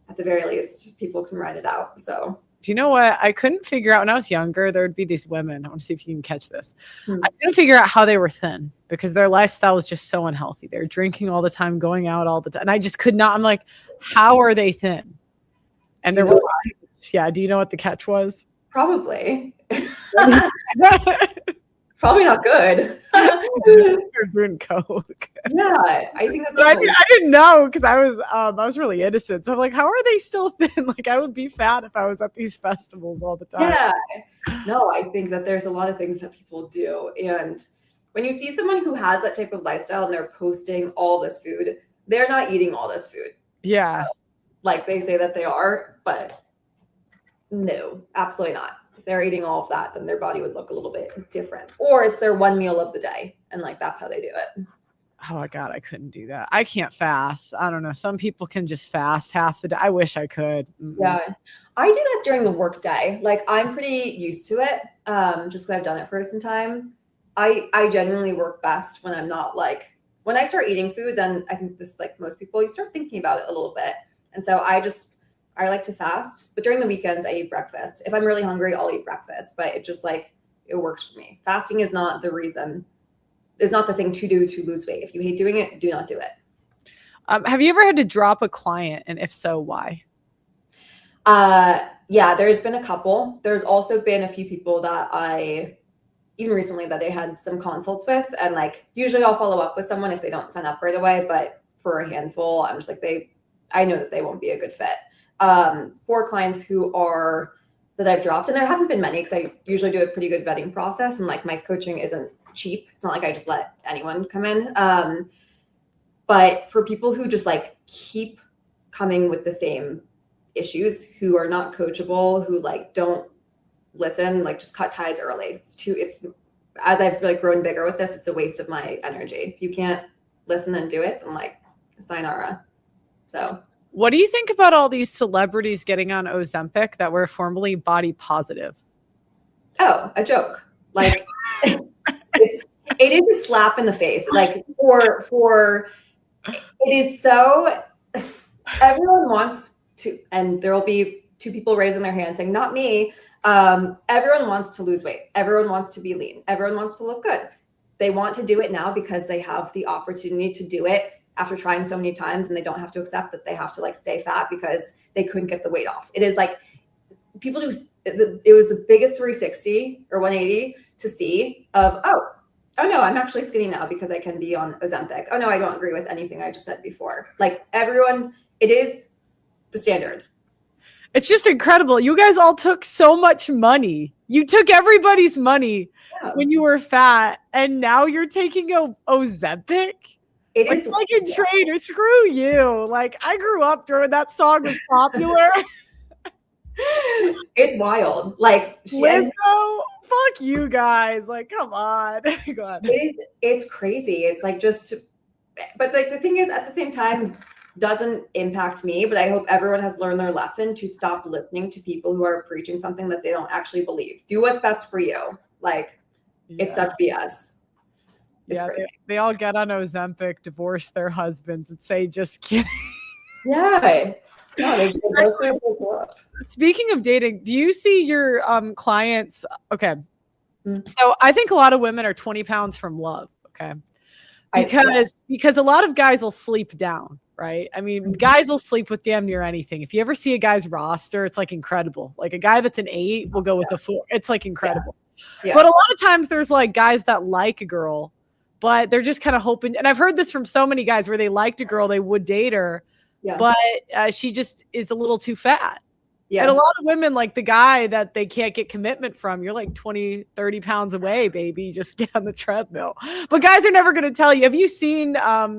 at the very least, people can ride it out. So, do you know what? I couldn't figure out when I was younger, there would be these women. I want to see if you can catch this. I couldn't figure out how they were thin because their lifestyle was just so unhealthy. They're drinking all the time, going out all the time. And I just could not. I'm like, how are they thin? And there was, yeah. Do you know what the catch was? Probably. Probably not good. Doing coke. Yeah, I think I didn't know because I was really innocent. So I'm like, how are they still thin? Like, I would be fat if I was at these festivals all the time. Yeah. No, I think that there's a lot of things that people do, and when you see someone who has that type of lifestyle and they're posting all this food, they're not eating all this food. Yeah. Like they say that they are, but no, absolutely not. If they're eating all of that, then their body would look a little bit different. Or it's their one meal of the day, and like that's how they do it. Oh my God, I couldn't do that. I can't fast. I don't know. Some people can just fast half the day. I wish I could. Mm-hmm. Yeah. I do that during the work day. Like I'm pretty used to it. Just because I've done it for some time. I genuinely work best when I'm not like, when I start eating food, then I think this, like most people, you start thinking about it a little bit. And so I like to fast, but during the weekends I eat breakfast. If I'm really hungry, I'll eat breakfast, but it just like, it works for me. Fasting is not the reason, is not the thing to do to lose weight. If you hate doing it, do not do it. Have you ever had to drop a client? And if so, why? Yeah, there's been a couple. There's also been a few people that even recently that I had some consults with, and like, usually I'll follow up with someone if they don't sign up right away, but for a handful, I'm just like, I know that they won't be a good fit. For clients that I've dropped, and there haven't been many because I usually do a pretty good vetting process, and like my coaching isn't cheap. It's not like I just let anyone come in. But for people who just like keep coming with the same issues, who are not coachable, who like don't listen, like just cut ties early. It's as I've like grown bigger with this, it's a waste of my energy. If you can't listen and do it, then like sayonara. So what do you think about all these celebrities getting on Ozempic that were formerly body positive? Oh, a joke. Like it is a slap in the face. Like for it is so everyone wants to, and there will be two people raising their hands saying, not me. Everyone wants to lose weight. Everyone wants to be lean. Everyone wants to look good. They want to do it now because they have the opportunity to do it after trying so many times, and they don't have to accept that they have to like stay fat because they couldn't get the weight off. It is like people do. It was the biggest 360 or 180 to see of, oh no, I'm actually skinny now because I can be on Ozempic. Oh no, I don't agree with anything I just said before. Like everyone, it is the standard. It's just incredible. You guys all took so much money. You took everybody's money when you were fat, and now you're taking Ozempic? It like, is like a trainer. Screw you. Like, I grew up during that song was popular. It's wild. Like Lizzo, fuck you guys. Like, come on. Go on. It's crazy. It's like just, but like the thing is, at the same time, doesn't impact me, but I hope everyone has learned their lesson to stop listening to people who are preaching something that they don't actually believe. Do what's best for you. Like, it's such BS. They all get on Ozempic, divorce their husbands, and say, just kidding. Yeah. No, speaking of dating, do you see your clients? Okay. So I think a lot of women are 20 pounds from love. Okay. Because a lot of guys will sleep down, right? I mean, guys will sleep with damn near anything. If you ever see a guy's roster, it's like incredible. Like a guy that's an 8 will go with a 4. It's like incredible. Yeah. But a lot of times there's like guys that like a girl, but they're just kind of hoping. And I've heard this from so many guys where they liked a girl, they would date her, but she just is a little too fat. Yeah. And a lot of women like the guy that they can't get commitment from. You're like 20, 30 pounds away, baby. Just get on the treadmill. But guys are never going to tell you. Have you seen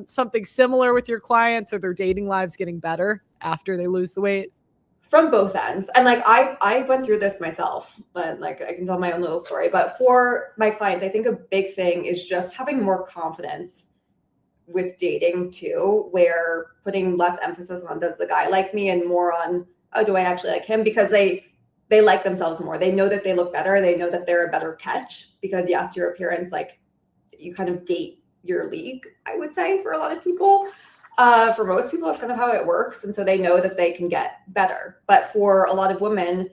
something similar with your clients, or their dating lives getting better after they lose the weight? From both ends. And like I went through this myself, but like I can tell my own little story. But for my clients, I think a big thing is just having more confidence with dating too, where putting less emphasis on does the guy like me and more on, oh, do I actually like him? Because they like themselves more. They know that they look better. They know that they're a better catch because yes, your appearance, like you kind of date your league, I would say, for a lot of people. For most people, that's kind of how it works. And so they know that they can get better. But for a lot of women,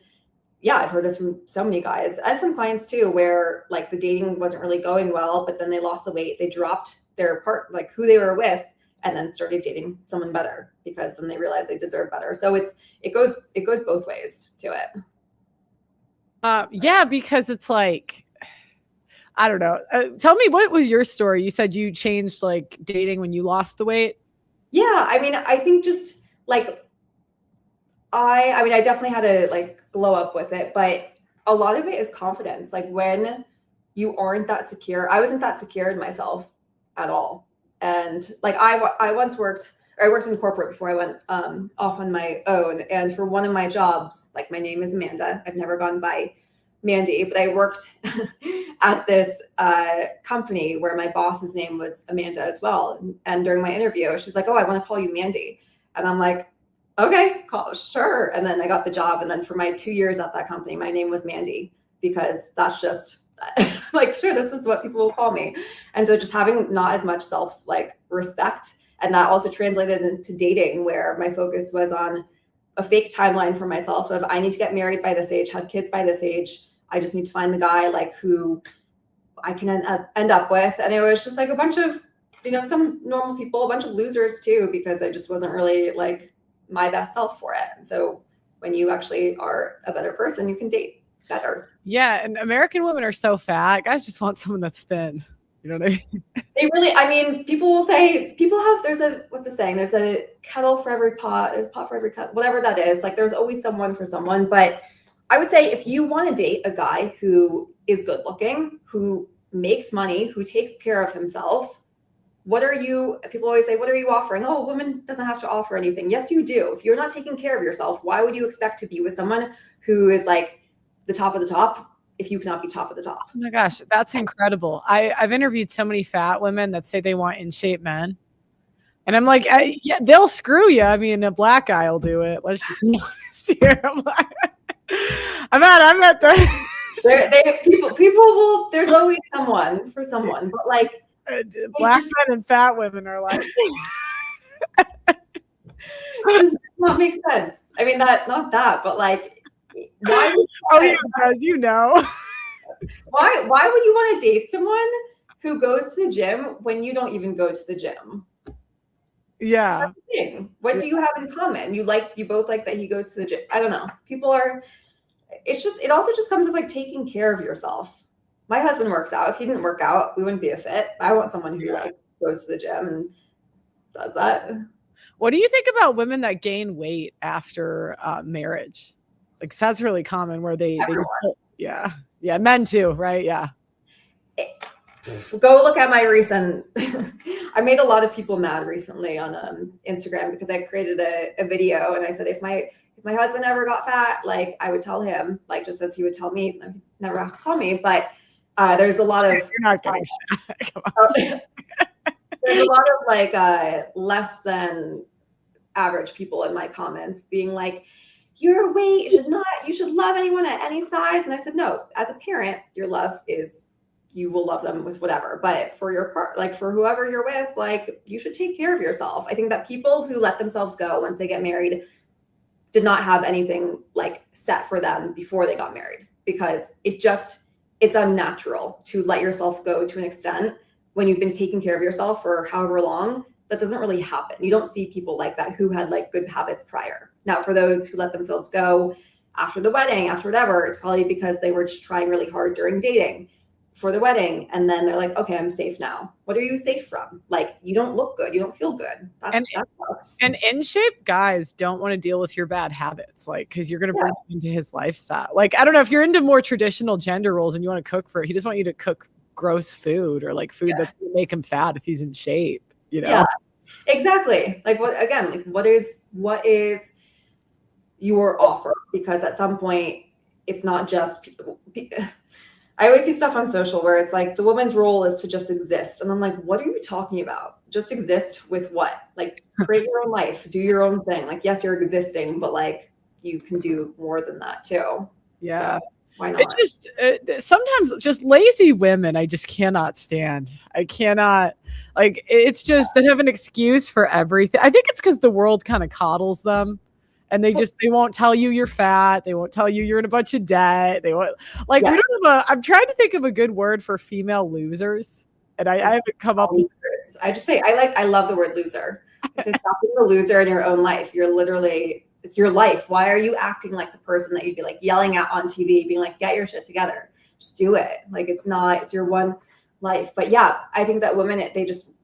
yeah, I've heard this from so many guys and from clients too, where like the dating wasn't really going well, but then they lost the weight. They dropped their part, like who they were with, and then started dating someone better because then they realized they deserve better. So it goes both ways to it. Yeah, because it's like, I don't know. Tell me, what was your story? You said you changed like dating when you lost the weight. Yeah, I mean, I think just like I definitely had to like glow up with it, but a lot of it is confidence. Like when you aren't that secure, I wasn't that secure in myself at all. And like I worked in corporate before I went off on my own. And for one of my jobs, like my name is Amanda. I've never gone by Mandy, but I worked at this company where my boss's name was Amanda as well. And during my interview, she was like, oh, I want to call you Mandy. And I'm like, okay, sure. And then I got the job. And then for my 2 years at that company, my name was Mandy because that's just like, sure, this is what people will call me. And so just having not as much self like respect. And that also translated into dating, where my focus was on a fake timeline for myself of I need to get married by this age, have kids by this age. I just need to find the guy like who I can end up with. And it was just like a bunch of, some normal people, a bunch of losers too, because I just wasn't really like my best self for it. And so when you actually are a better person, you can date better. Yeah. And American women are so fat. Guys just want someone that's thin. You know what I mean? They really, people will say, what's the saying? There's a kettle for every pot, there's a pot for every kettle, whatever that is. Like there's always someone for someone. But I would say if you want to date a guy who is good looking, who makes money, who takes care of himself, people always say, what are you offering? Oh, a woman doesn't have to offer anything. Yes, you do. If you're not taking care of yourself, why would you expect to be with someone who is like the top of the top if you cannot be top of the top? Oh my gosh, that's incredible. I've interviewed so many fat women that say they want in shape men. And I'm like, yeah, they'll screw you. I mean, a black guy will do it. Let's just be honest here. I'm at the people will, there's always someone for someone, but like black men and fat women are like, it does not make sense. I mean, not that, but like, why? Oh yeah, it does, you know. Why would you want to date someone who goes to the gym when you don't even go to the gym? Yeah. That's the thing. What do you have in common? You both like that he goes to the gym. I don't know. It also just comes with like taking care of yourself. My husband works out. If he didn't work out, we wouldn't be a fit. I want someone who like goes to the gym and does that. What do you think about women that gain weight after marriage? Like that's really common where they just, yeah, men too, right? Yeah. Go look at my recent, I made a lot of people mad recently on Instagram because I created a video and I said, if my husband ever got fat, like I would tell him, like just as he would tell me, never have to tell me, but there's a lot of, you're not getting fat. Come on. There's a lot of like less than average people in my comments being like, your weight you should love anyone at any size. And I said, no, as a parent, your love is, you will love them with whatever, but for your part, like for whoever you're with, like you should take care of yourself. I think that people who let themselves go once they get married did not have anything like set for them before they got married, because it's unnatural to let yourself go to an extent when you've been taking care of yourself for however long. That doesn't really happen. You don't see people like that who had like good habits prior. Now, for those who let themselves go after the wedding, after whatever, it's probably because they were just trying really hard during dating for the wedding. And then they're like, okay, I'm safe now. What are you safe from? Like, you don't look good. You don't feel good. That sucks. And in shape guys don't want to deal with your bad habits, like, because you're going to bring him into his lifestyle. Like, I don't know if you're into more traditional gender roles and you want to cook he doesn't want you to cook gross food or like food that's going to make him fat if he's in shape, you know? Yeah, exactly. Like what is your offer? Because at some point it's not just people. I always see stuff on social where it's like the woman's role is to just exist. And I'm like, what are you talking about? Just exist with what? Like create your own life, do your own thing. Like, yes, you're existing, but like you can do more than that too. Yeah. So why not? It just sometimes just lazy women I just cannot stand. I cannot, like, it's just they have an excuse for everything. I think it's because the world kind of coddles them. And they won't tell you you're fat. They won't tell you you're in a bunch of debt. They won't we don't have I'm trying to think of a good word for female losers. And I haven't come up with this. I just say, I love the word loser. I say, stop being a loser in your own life. It's your life. Why are you acting like the person that you'd be like yelling at on TV, being like, get your shit together. Just do it. Like, it's your one life. But yeah, I think that women,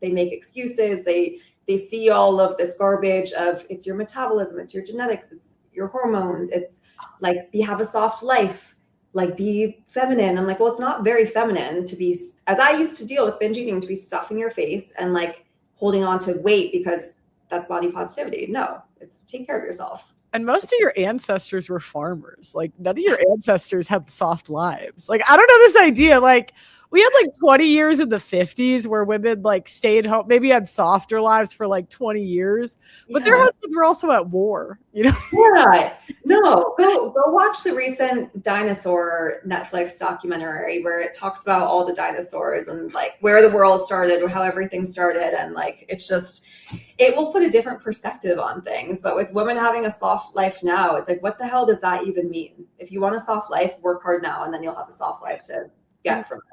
they make excuses. They see all of this garbage of it's your metabolism, it's your genetics, it's your hormones. It's like, have a soft life, like be feminine. I'm like, well, it's not very feminine to be, as I used to deal with binge eating, to be stuffing your face and like holding on to weight because that's body positivity. No, it's take care of yourself. And most of your ancestors were farmers. Like none of your ancestors had soft lives. Like, I don't know this idea. Like we had like 20 years in the 50s where women like stayed home, maybe had softer lives for like 20 years, but their husbands were also at war, you know? Yeah, no, go watch the recent dinosaur Netflix documentary where it talks about all the dinosaurs and like where the world started, or how everything started. And like, it will put a different perspective on things. But with women having a soft life now, it's like, what the hell does that even mean? If you want a soft life, work hard now, and then you'll have a soft life to get from it.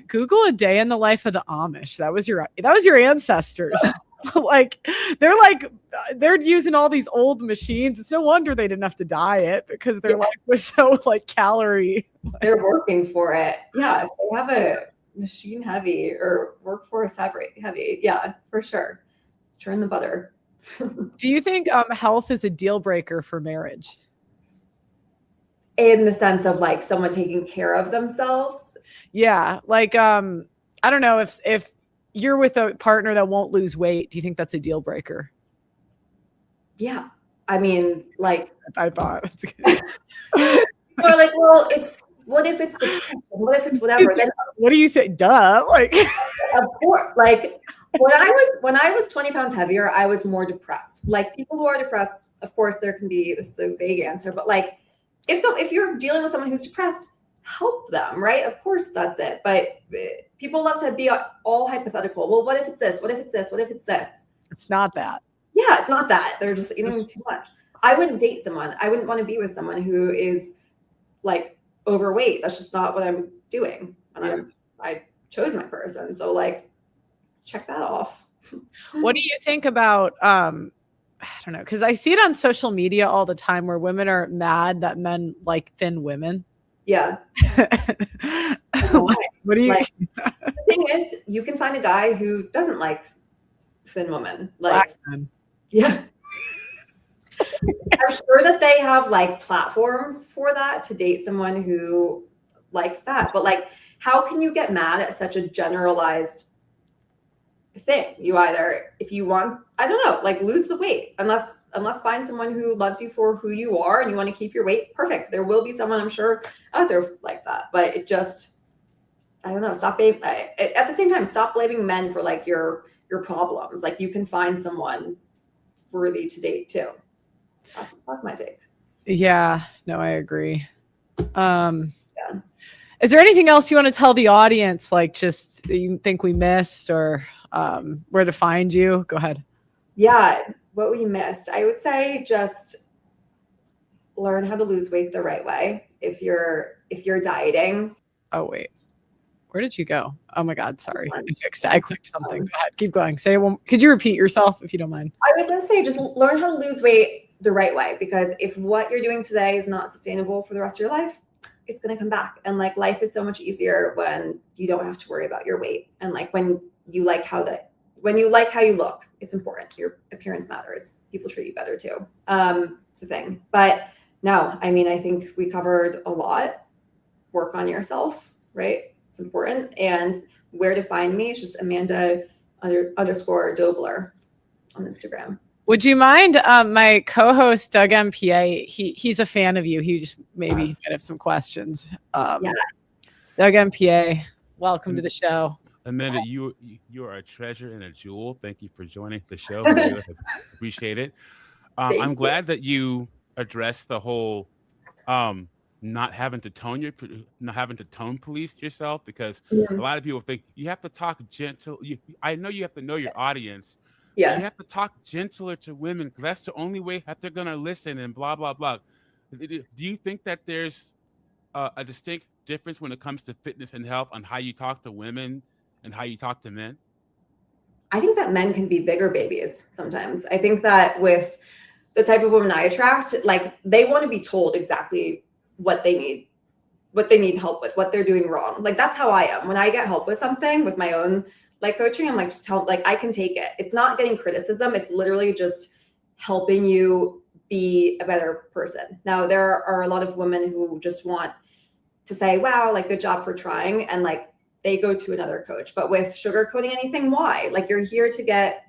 Google a day in the life of the Amish. That was your ancestors. Like they're using all these old machines. It's no wonder they didn't have to diet because their life was so like calorie. They're working for it. Yeah, if they have a machine heavy or workforce heavy, yeah, for sure. Churn the butter. Do you think health is a deal breaker for marriage? In the sense of like someone taking care of themselves? Yeah, like I don't know if you're with a partner that won't lose weight, do you think that's a deal breaker? Yeah. I mean, like, I thought. or like, well, what if it's depression? What if it's whatever? Then what do you think? Duh. Like, of course, like when I was 20 pounds heavier, I was more depressed. Like people who are depressed, of course, there can be, this is a vague answer, but like if you're dealing with someone who's depressed, help them, right? Of course, that's it. But people love to be all hypothetical. Well, what if it's this? What if it's this? What if it's this? It's not that. Yeah, it's not that. They're just eating too much. I wouldn't date someone. I wouldn't want to be with someone who is like overweight. That's just not what I'm doing. And I chose my person. So like, check that off. What do you think about, I don't know, because I see it on social media all the time where women are mad that men like thin women. Yeah. What do you? Like, the thing is, you can find a guy who doesn't like thin women. Like, yeah. I'm sure that they have like platforms for that to date someone who likes that. But like, how can you get mad at such a generalized thing? You either, if you want, I don't know, like lose the weight, unless find someone who loves you for who you are and you want to keep your weight, perfect. There will be someone, I'm sure, out there like that. But it just, I don't know, at the same time, stop blaming men for like your problems. Like you can find someone worthy to date too. That's my take. Yeah, no, I agree. Is there anything else you want to tell the audience? Like just you think we missed, or where to find you? Go ahead. Yeah, what we missed. I would say just learn how to lose weight the right way. If you're dieting. Oh wait. Where did you go? Oh my God, sorry. I fixed it. I clicked something. Go ahead, keep going. Say it one. Could you repeat yourself if you don't mind? I was gonna say just learn how to lose weight the right way, because if what you're doing today is not sustainable for the rest of your life, it's gonna come back. And like life is so much easier when you don't have to worry about your weight. And like when you like how you look, it's important. Your appearance matters. People treat you better too. It's a thing. But no, I mean, I think we covered a lot. Work on yourself, right? It's important. And where to find me is just Amanda _ Dobler on Instagram. Would you mind, my co-host Doug MPA? He's a fan of you. He just maybe might have some questions. Doug MPA, welcome to the show. Amanda, you are a treasure and a jewel. Thank you for joining the show. I really appreciate it. I'm glad that you addressed the whole not having to tone police yourself, because a lot of people think you have to talk gentle. I know you have to know your audience. Yeah, you have to talk gentler to women, because that's the only way that they're gonna listen and blah blah blah. Do you think that there's a distinct difference when it comes to fitness and health on how you talk to women and how you talk to men? I think that men can be bigger babies sometimes. I think that with the type of women I attract, like they want to be told exactly what they need help with, what they're doing wrong. Like that's how I am. When I get help with something with my own like coaching, I'm like, just I can take it. It's not getting criticism. It's literally just helping you be a better person. Now, there are a lot of women who just want to say, wow, like good job for trying. And like, they go to another coach. But with sugarcoating anything, why? Like you're here to get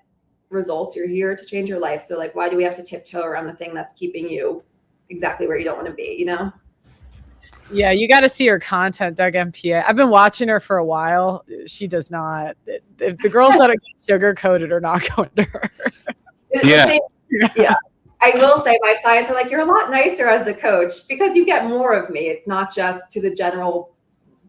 results. You're here to change your life. So like, why do we have to tiptoe around the thing that's keeping you exactly where you don't want to be, you know? Yeah, you got to see her content, Doug MPA. I've been watching her for a while. She does not. If the girls that are sugar coated are not going to her. Yeah. I will say my clients are like, you're a lot nicer as a coach because you get more of me. It's not just to the general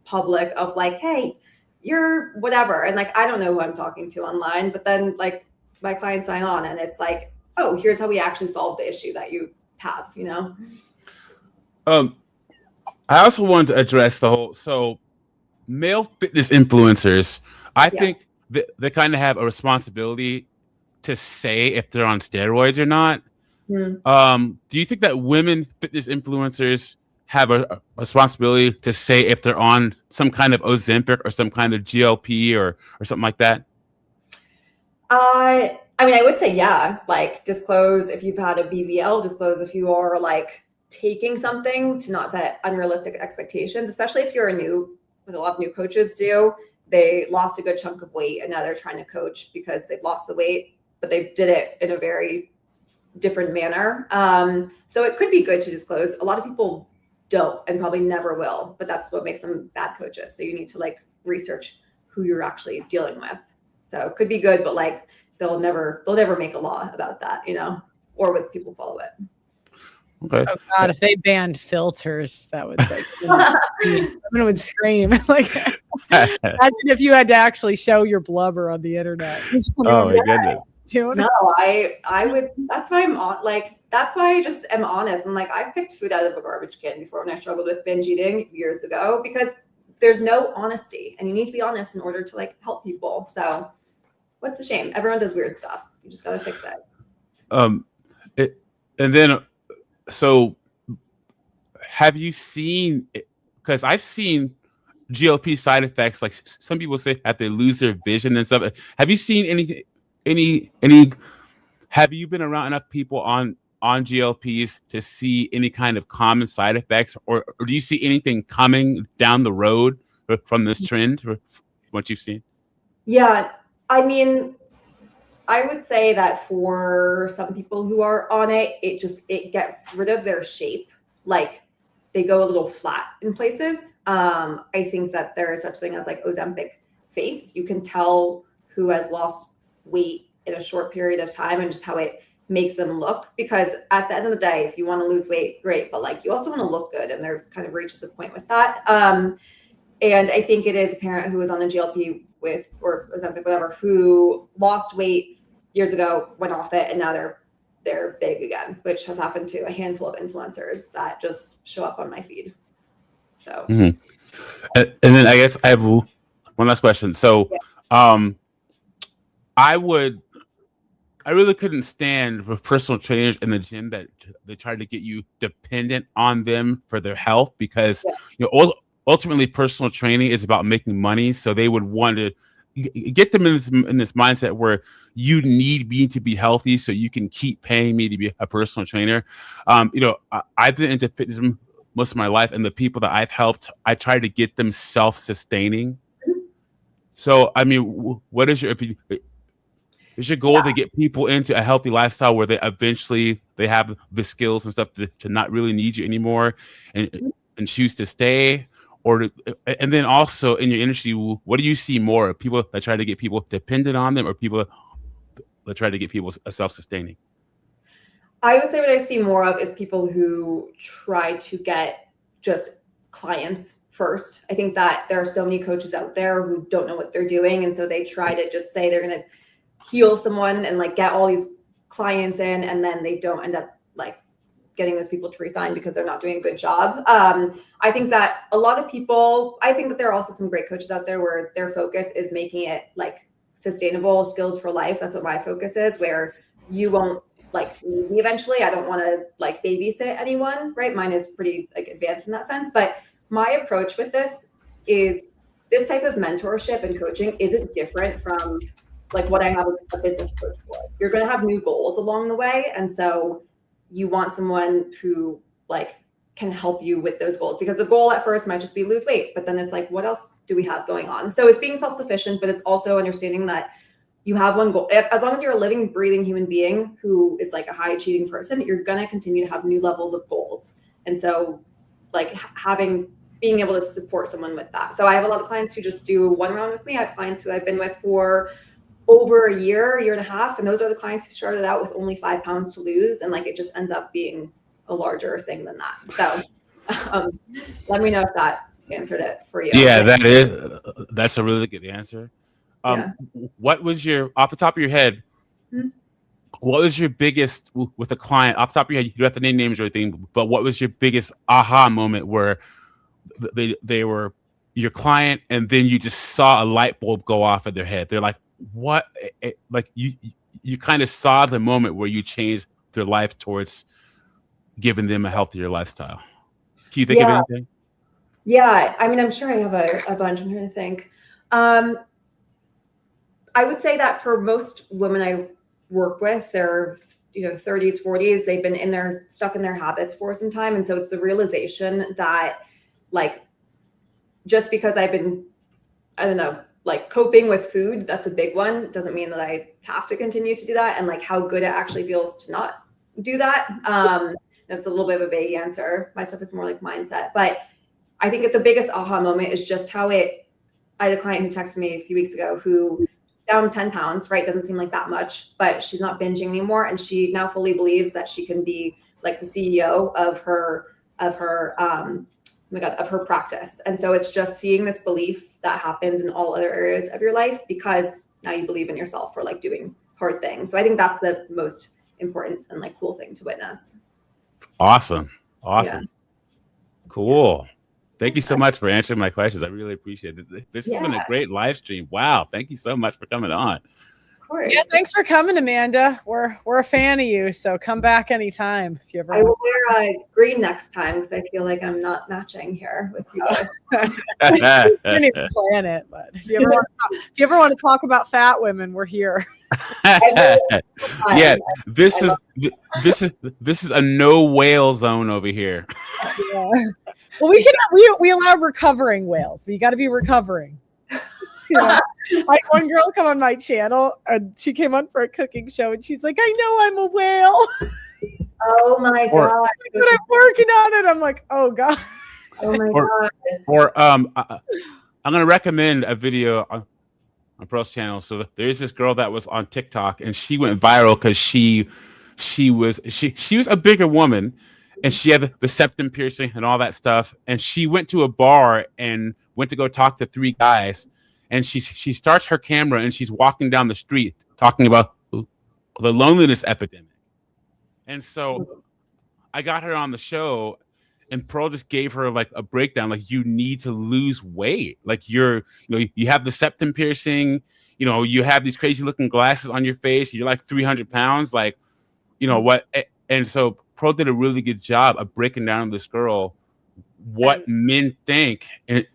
public of like, hey, you're whatever. And like, I don't know who I'm talking to online, but then like my clients sign on and it's like, oh, here's how we actually solve the issue that you have, you know? I also wanted to address so male fitness influencers, I think they kind of have a responsibility to say if they're on steroids or not. Do you think that women fitness influencers have a responsibility to say if they're on some kind of Ozempic or some kind of GLP or something like that? I mean, I would say, yeah, like disclose if you've had a BBL, disclose if you are like taking something, to not set unrealistic expectations, especially if you're a lot of new coaches do. they lost a good chunk of weight and now they're trying to coach because they've lost the weight, but they did it in a very different manner. So it could be good to disclose. A lot of people don't and probably never will, but that's what makes them bad coaches. So you need to like research who you're actually dealing with. So it could be good, but like they'll never make a law about that, you know, or would people follow it. Okay. Oh God, if they banned filters, that would like someone would scream. Like imagine if you had to actually show your blubber on the internet. Oh my goodness. No, I would. That's why I'm on. Like that's why I just am honest. And like I've picked food out of a garbage can before when I struggled with binge eating years ago because there's no honesty, and you need to be honest in order to like help people. So what's the shame? Everyone does weird stuff. You just gotta fix it. And then, so have you seen? Because I've seen GLP side effects. Like some people say that they lose their vision and stuff. Have you seen any? Have you been around enough people on GLPs to see any kind of common side effects, or do you see anything coming down the road from this trend? What you've seen? Yeah, I mean, I would say that for some people who are on it, it gets rid of their shape. Like they go a little flat in places. I think that there is such thing as like Ozempic face. You can tell who has lost weight in a short period of time and just how it makes them look, because at the end of the day, if you want to lose weight, great, but like you also want to look good, and there kind of reaches a point with that. And I think it is a parent who was on the GLP with, or Ozempic, whatever, who lost weight years ago, went off it, and now they're big again, which has happened to a handful of influencers that just show up on my feed. So, and then I guess I have one last question. So, yeah. I really couldn't stand for personal trainers in the gym that they try to get you dependent on them for their health, because you know ultimately personal training is about making money. So they would want to get them in this mindset where you need me to be healthy so you can keep paying me to be a personal trainer. You know, I've been into fitness most of my life, and the people that I've helped, I try to get them self-sustaining. So, I mean, what is your opinion? Is your goal to get people into a healthy lifestyle where they eventually have the skills and stuff to not really need you anymore and choose to stay? And then also in your industry, what do you see more? People that try to get people dependent on them, or people that try to get people self-sustaining? I would say what I see more of is people who try to get just clients first. I think that there are so many coaches out there who don't know what they're doing, and so they try to just say they're going to heal someone and like get all these clients in, and then they don't end up like getting those people to resign because they're not doing a good job. I think that a lot of people, I think that there are also some great coaches out there where their focus is making it like sustainable skills for life. That's what my focus is, where you won't like need me eventually. I don't want to like babysit anyone, right? Mine is pretty like advanced in that sense. But my approach with this is this type of mentorship and coaching isn't different from like what I have a business coach for. You're going to have new goals along the way. And so you want someone who like can help you with those goals, because the goal at first might just be lose weight, but then it's like, what else do we have going on? So it's being self-sufficient, but it's also understanding that you have one goal. As long as you're a living, breathing human being who is like a high achieving person, you're going to continue to have new levels of goals. And so like being able to support someone with that. So I have a lot of clients who just do one round with me. I have clients who I've been with for over a year and a half. And those are the clients who started out with only 5 pounds to lose. And like, it just ends up being a larger thing than that. So let me know if that answered it for you. Yeah, that's a really good answer. What was off the top of your head, what was your biggest, with a client, off the top of your head, you don't have to name names or anything, but what was your biggest aha moment where they were your client and then you just saw a light bulb go off in their head? They're like, what? Like you kind of saw the moment where you changed their life towards giving them a healthier lifestyle. Can you think of anything? Yeah, I mean, I'm sure I have a bunch. I'm trying to think. I would say that for most women I work with, they're 30s, 40s. They've been stuck in their habits for some time, and so it's the realization that like just because I've been, I don't know, like coping with food, that's a big one. Doesn't mean that I have to continue to do that, and like how good it actually feels to not do that. That's a little bit of a vague answer. My stuff is more like mindset, but I think the biggest aha moment is just how I had a client who texted me a few weeks ago who down 10 pounds, right? Doesn't seem like that much, but she's not binging anymore. And she now fully believes that she can be like the CEO of her practice. And so it's just seeing this belief that happens in all other areas of your life because now you believe in yourself for like doing hard things. So I think that's the most important and like cool thing to witness. Awesome. Yeah. Cool. Thank you so much for answering my questions. I really appreciate it. This has been a great live stream. Wow. Thank you so much for coming on. Of course. Yeah, thanks for coming, Amanda. We're a fan of you, so come back anytime if you ever. I will wear green next time because I feel like I'm not matching here with you guys. We didn't even plan it, but if you ever want to talk about fat women, we're here. Yeah, this is a no whale zone over here. Yeah. Well, we allow recovering whales, but you got to be recovering. You know? I had one girl come on my channel, and she came on for a cooking show, and she's like, "I know I'm a whale." Oh my god! But I'm working on it. I'm like, "Oh god." Oh my god! Or I'm gonna recommend a video on Pearl's channel. So there's this girl that was on TikTok, and she went viral because she was a bigger woman. And she had the septum piercing and all that stuff. And she went to a bar and went to go talk to 3 guys. And she starts her camera and she's walking down the street talking about the loneliness epidemic. And so I got her on the show, and Pearl just gave her like a breakdown. Like, you need to lose weight. Like, you have the septum piercing, you have these crazy looking glasses on your face. You're like 300 pounds. Like, what? And so Pearl did a really good job of breaking down to this girl what men think. And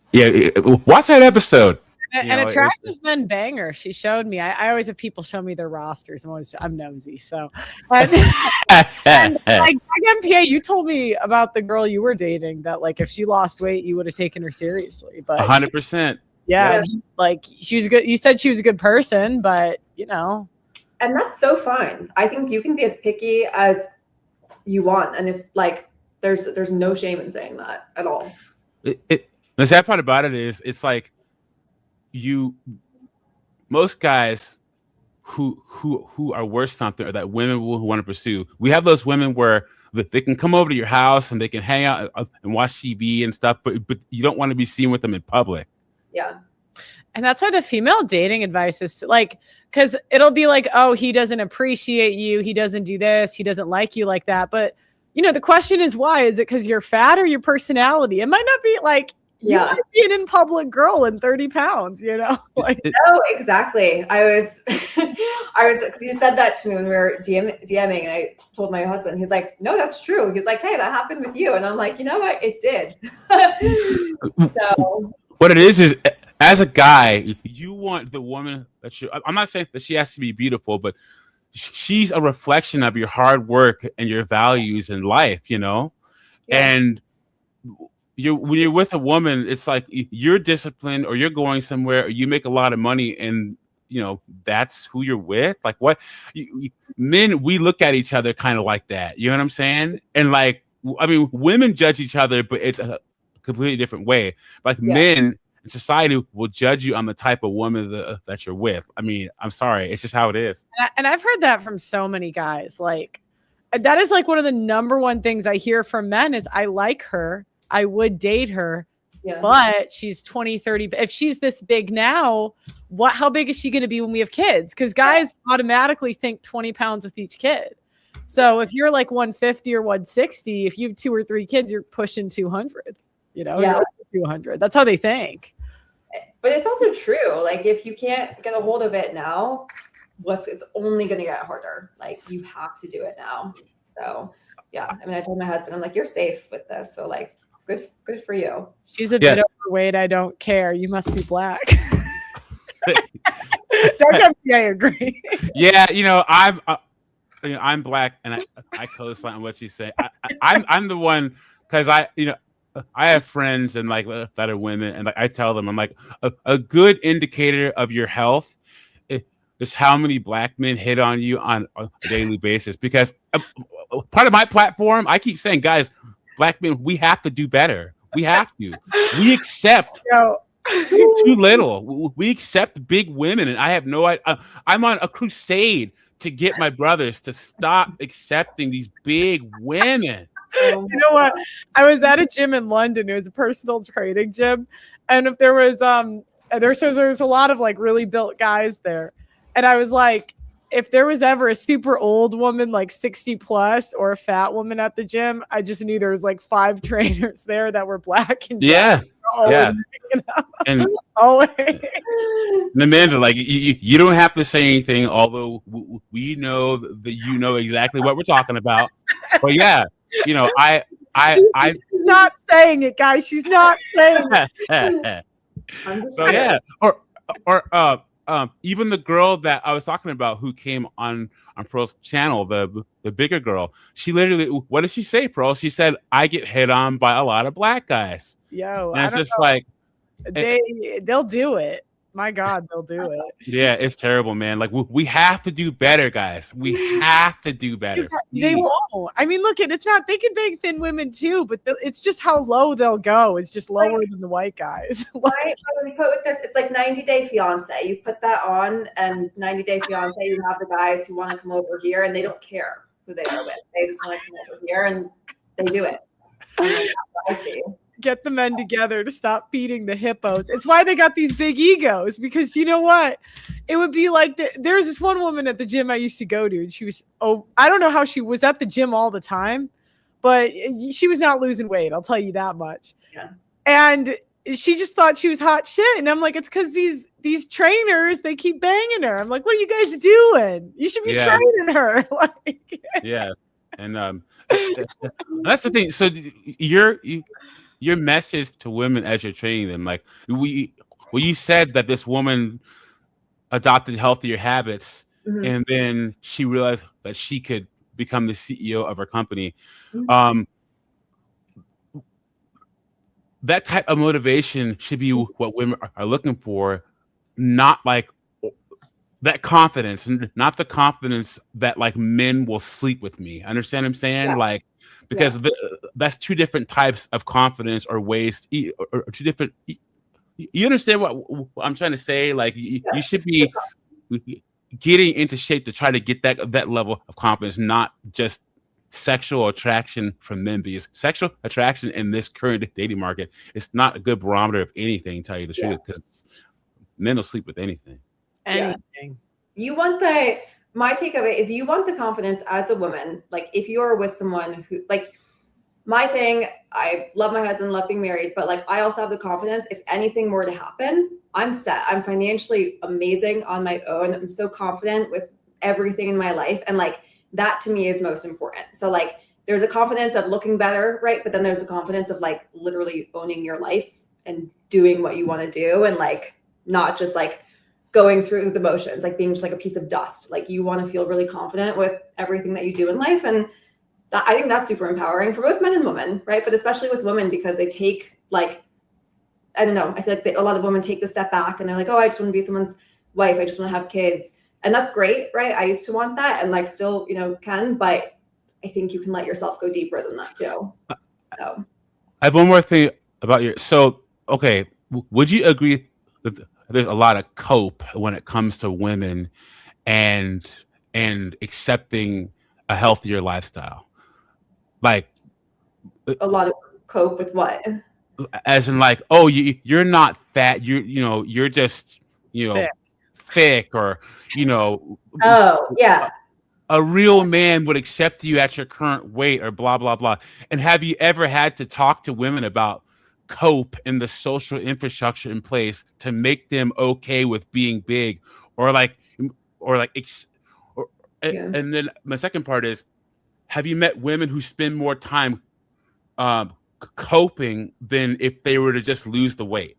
watch that episode. An attractive men banger. She showed me. I always have people show me their rosters. I'm nosy. So, and like MPA, you told me about the girl you were dating that like if she lost weight, you would have taken her seriously. But 100%. Yeah, like she was good. You said she was a good person, but and that's so fine. I think you can be as picky as you want, and if like there's no shame in saying that at all. The sad part about it is it's like most guys who are worth something, or that women who want to pursue, we have those women where they can come over to your house and they can hang out and watch TV and stuff, but you don't want to be seen with them in public. Yeah. And that's why the female dating advice is like, because it'll be like, oh, he doesn't appreciate you. He doesn't do this. He doesn't like you like that. But, the question is why? Is it because you're fat or your personality? It might not be like, you might be an in public girl in 30 pounds, Like, no, exactly. I was, because you said that to me when we were DMing, and I told my husband, he's like, no, that's true. He's like, hey, that happened with you. And I'm like, you know what? It did. So what it is as a guy, you want the woman that I'm not saying that she has to be beautiful, but she's a reflection of your hard work and your values in life, and when you're with a woman, it's like you're disciplined, or you're going somewhere, or you make a lot of money, and that's who you're with. Like, what men, we look at each other kind of like that. You know what I'm saying? And like, I mean, women judge each other, but it's a completely different way. Like men in society will judge you on the type of woman that you're with. I mean, I'm sorry, it's just how it is. And I've heard that from so many guys. Like, that is like one of the number one things I hear from men is, I like her, I would date her, but she's 20, 30. If she's this big now, how big is she going to be when we have kids? Because guys automatically think 20 pounds with each kid. So if you're like 150 or 160, if you have 2 or 3 kids, you're pushing 200, you're 200. That's how they think. But it's also true. Like, if you can't get a hold of it now, it's only going to get harder. Like, you have to do it now. So yeah, I mean, I told my husband, I'm like, you're safe with this. So like, good for you. She's a bit overweight. I don't care. You must be black. Don't I agree. Yeah, I'm black, and I co-sign what you say. I'm the one, because I have friends and like that are women, and like I tell them, I'm like, a good indicator of your health is how many black men hit on you on a daily basis. Because part of my platform, I keep saying, guys, black men, we have to do better. We have to. We accept too little. We accept big women, and I have no idea. I'm on a crusade to get my brothers to stop accepting these big women. You know what? I was at a gym in London. It was a personal training gym, and if there was there was a lot of like really built guys there, and I was like, if there was ever a super old woman like 60 plus or a fat woman at the gym, I just knew there was like 5 trainers there that were black and yeah. And always. the men are like, you don't have to say anything, although we know that you know exactly what we're talking about. But yeah, you know, she's not saying it, guys. She's not saying it. So yeah, or even the girl that I was talking about who came on Pearl's channel, the bigger girl, she literally, what did she say, Pearl? She said, I get hit on by a lot of black guys. Yo, and it's just know. Like they'll do it. My God, they'll do it. Yeah, it's terrible, man. Like we have to do better, guys. We have to do better. They won't. I mean, look, it's not. They can bang thin women too, but it's just how low they'll go. It's just lower than the white guys. Right? When we put with this, it's like 90 Day Fiance. You put that on, and 90 Day Fiance, you have the guys who want to come over here, and they don't care who they are with. They just want to come over here, and they do it. I see. Get the men together to stop feeding the hippos. It's why they got these big egos, because you know what? It would be like there's this one woman at the gym I used to go to, and she was, I don't know how she was at the gym all the time, but she was not losing weight. I'll tell you that much. Yeah. And she just thought she was hot shit. And I'm like, it's because these trainers, they keep banging her. I'm like, what are you guys doing? You should be training her. Like, yeah. And that's the thing. So your message to women as you're training them, like you said that this woman adopted healthier habits, and then she realized that she could become the CEO of her company. That type of motivation should be what women are looking for, not like that confidence, not the confidence that like men will sleep with me. Understand what I'm saying? Yeah. Like, because that's two different types of confidence or ways, or two different. You understand what I'm trying to say? Like, you should be getting into shape to try to get that level of confidence, not just sexual attraction from men. Because sexual attraction in this current dating market is not a good barometer of anything, to tell you the truth, because men will sleep with anything. You want my take of it is you want the confidence as a woman. Like, if you're with someone who, like, my thing, I love my husband, love being married, but like, I also have the confidence, if anything were to happen, I'm set. I'm financially amazing on my own. I'm so confident with everything in my life. And like, that to me is most important. So like, there's a confidence of looking better, right? But then there's a confidence of like literally owning your life and doing what you want to do, and like not just like going through the motions, like being just like a piece of dust. Like, you want to feel really confident with everything that you do in life. And I think that's super empowering for both men and women, right? But especially with women, because they take, like, I don't know, I feel like a lot of women take the step back and they're like, oh, I just want to be someone's wife. I just want to have kids. And that's great, right? I used to want that, and like still, can, but I think you can let yourself go deeper than that too. So I have one more thing about okay, would you agree that there's a lot of cope when it comes to women and accepting a healthier lifestyle? Like, a lot of cope with what? As in, like, oh, you're not fat, you're just thick, or oh yeah, a real man would accept you at your current weight, or blah blah blah. And have you ever had to talk to women about cope and the social infrastructure in place to make them okay with being big, and then my second part is, have you met women who spend more time coping than if they were to just lose the weight?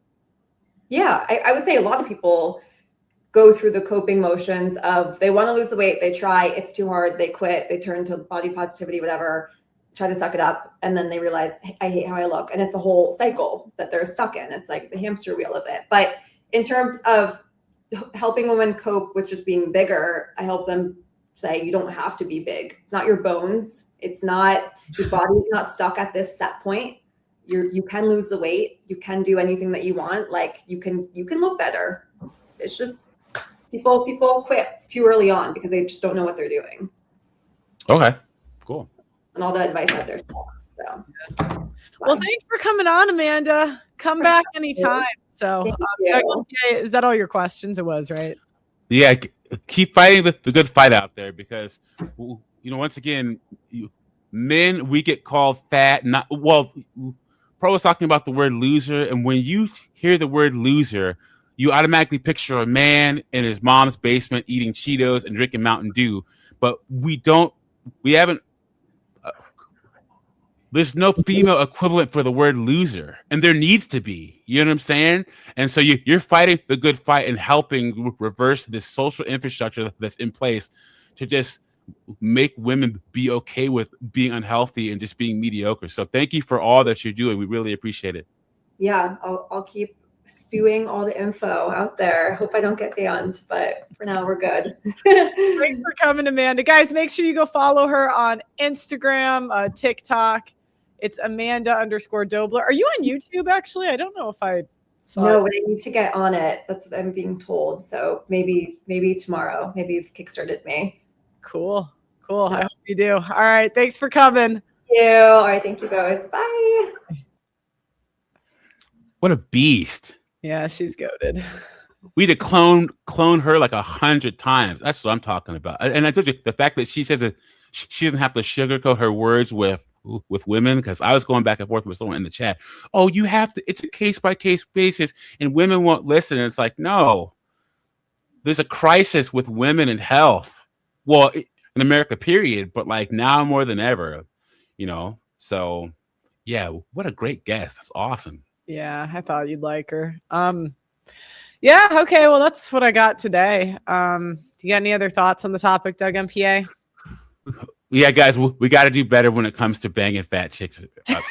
Yeah, I would say a lot of people go through the coping motions of, they want to lose the weight, they try, it's too hard, they quit, they turn to body positivity, whatever. try to suck it up, and then they realize, hey, I hate how I look. And it's a whole cycle that they're stuck in. It's like the hamster wheel of it. But in terms of helping women cope with just being bigger, I help them say, you don't have to be big. It's not your bones. It's not, your body's not stuck at this set point. You can lose the weight. You can do anything that you want. Like you can look better. It's just people quit too early on because they just don't know what they're doing. Okay, cool. And all that advice out there sucks. So, well, thanks for coming on, Amanda. Come back anytime. So, is that all your questions? It was, right? Yeah, keep fighting the good fight out there, because once again, men, we get called fat. Pro was talking about the word loser, and when you hear the word loser, you automatically picture a man in his mom's basement eating Cheetos and drinking Mountain Dew. But there's no female equivalent for the word loser, and there needs to be. You know what I'm saying? And so you're fighting the good fight and helping reverse this social infrastructure that's in place to just make women be okay with being unhealthy and just being mediocre. So thank you for all that you're doing. We really appreciate it. Yeah, I'll keep spewing all the info out there. Hope I don't get banned, but for now we're good. Thanks for coming, Amanda. Guys, make sure you go follow her on Instagram, TikTok. It's Amanda_Dobler. Are you on YouTube, actually? I don't know if I saw No, it. but I need to get on it. That's what I'm being told. So maybe tomorrow. Maybe you've kickstarted me. Cool. So. I hope you do. All right. Thanks for coming. Thank you. All right. Thank you both. Bye. What a beast. Yeah, she's goated. We had to clone her like 100 times. That's what I'm talking about. And I told you, the fact that she says that she doesn't have to sugarcoat her words with women, because I was going back and forth with someone in the chat. Oh, you have to, it's a case-by-case basis, and women won't listen. And it's like, no, there's a crisis with women and health. Well, in America, period, but like now more than ever, So, yeah, what a great guest. That's awesome. Yeah, I thought you'd like her. Yeah, okay, well, that's what I got today. Do you got any other thoughts on the topic, Doug MPA? Yeah, guys, we got to do better when it comes to banging fat chicks up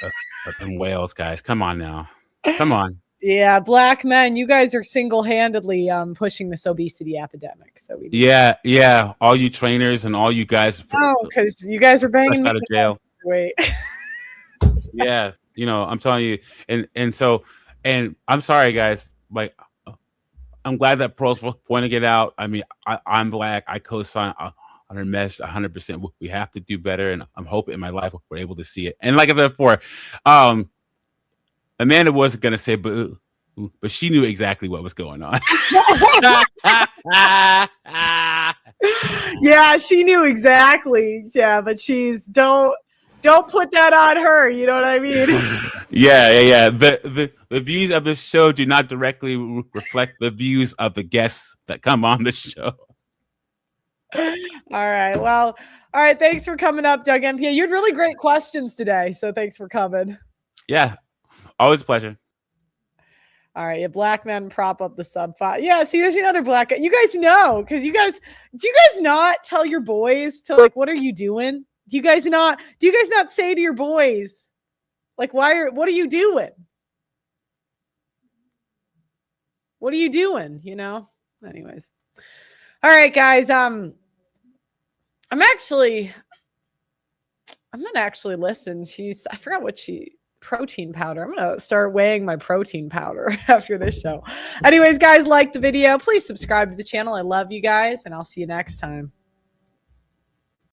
in Wales, guys. Come on now. Come on. Yeah, black men, you guys are single-handedly pushing this obesity epidemic. So yeah, all you trainers and all you guys. Because you guys are banging out of jail. Wait. Yeah, I'm telling you, and I'm sorry, guys. Like, I'm glad that Pearl's pointing it out. I mean, I'm black. I co-sign on her mess 100%. We have to do better, and I'm hoping in my life we're able to see it. And like I said before, Amanda wasn't gonna say, but she knew exactly what was going on. Yeah, she knew exactly. Yeah, but don't put that on her. You know what I mean? Yeah. The views of the show do not directly reflect the views of the guests that come on the show. All right. Well, all right. Thanks for coming up, Doug MPA. You had really great questions today, so thanks for coming. Yeah, always a pleasure. All right, a black man prop up the sub 5. Yeah, see, there's another black guy. You guys know, because do you guys not tell your boys to, like, what are you doing? Do you guys not say to your boys, like, what are you doing? What are you doing? Anyways. All right, guys. I'm gonna actually listen. I forgot what protein powder. I'm going to start weighing my protein powder after this show. Anyways, guys, like the video. Please subscribe to the channel. I love you guys, and I'll see you next time.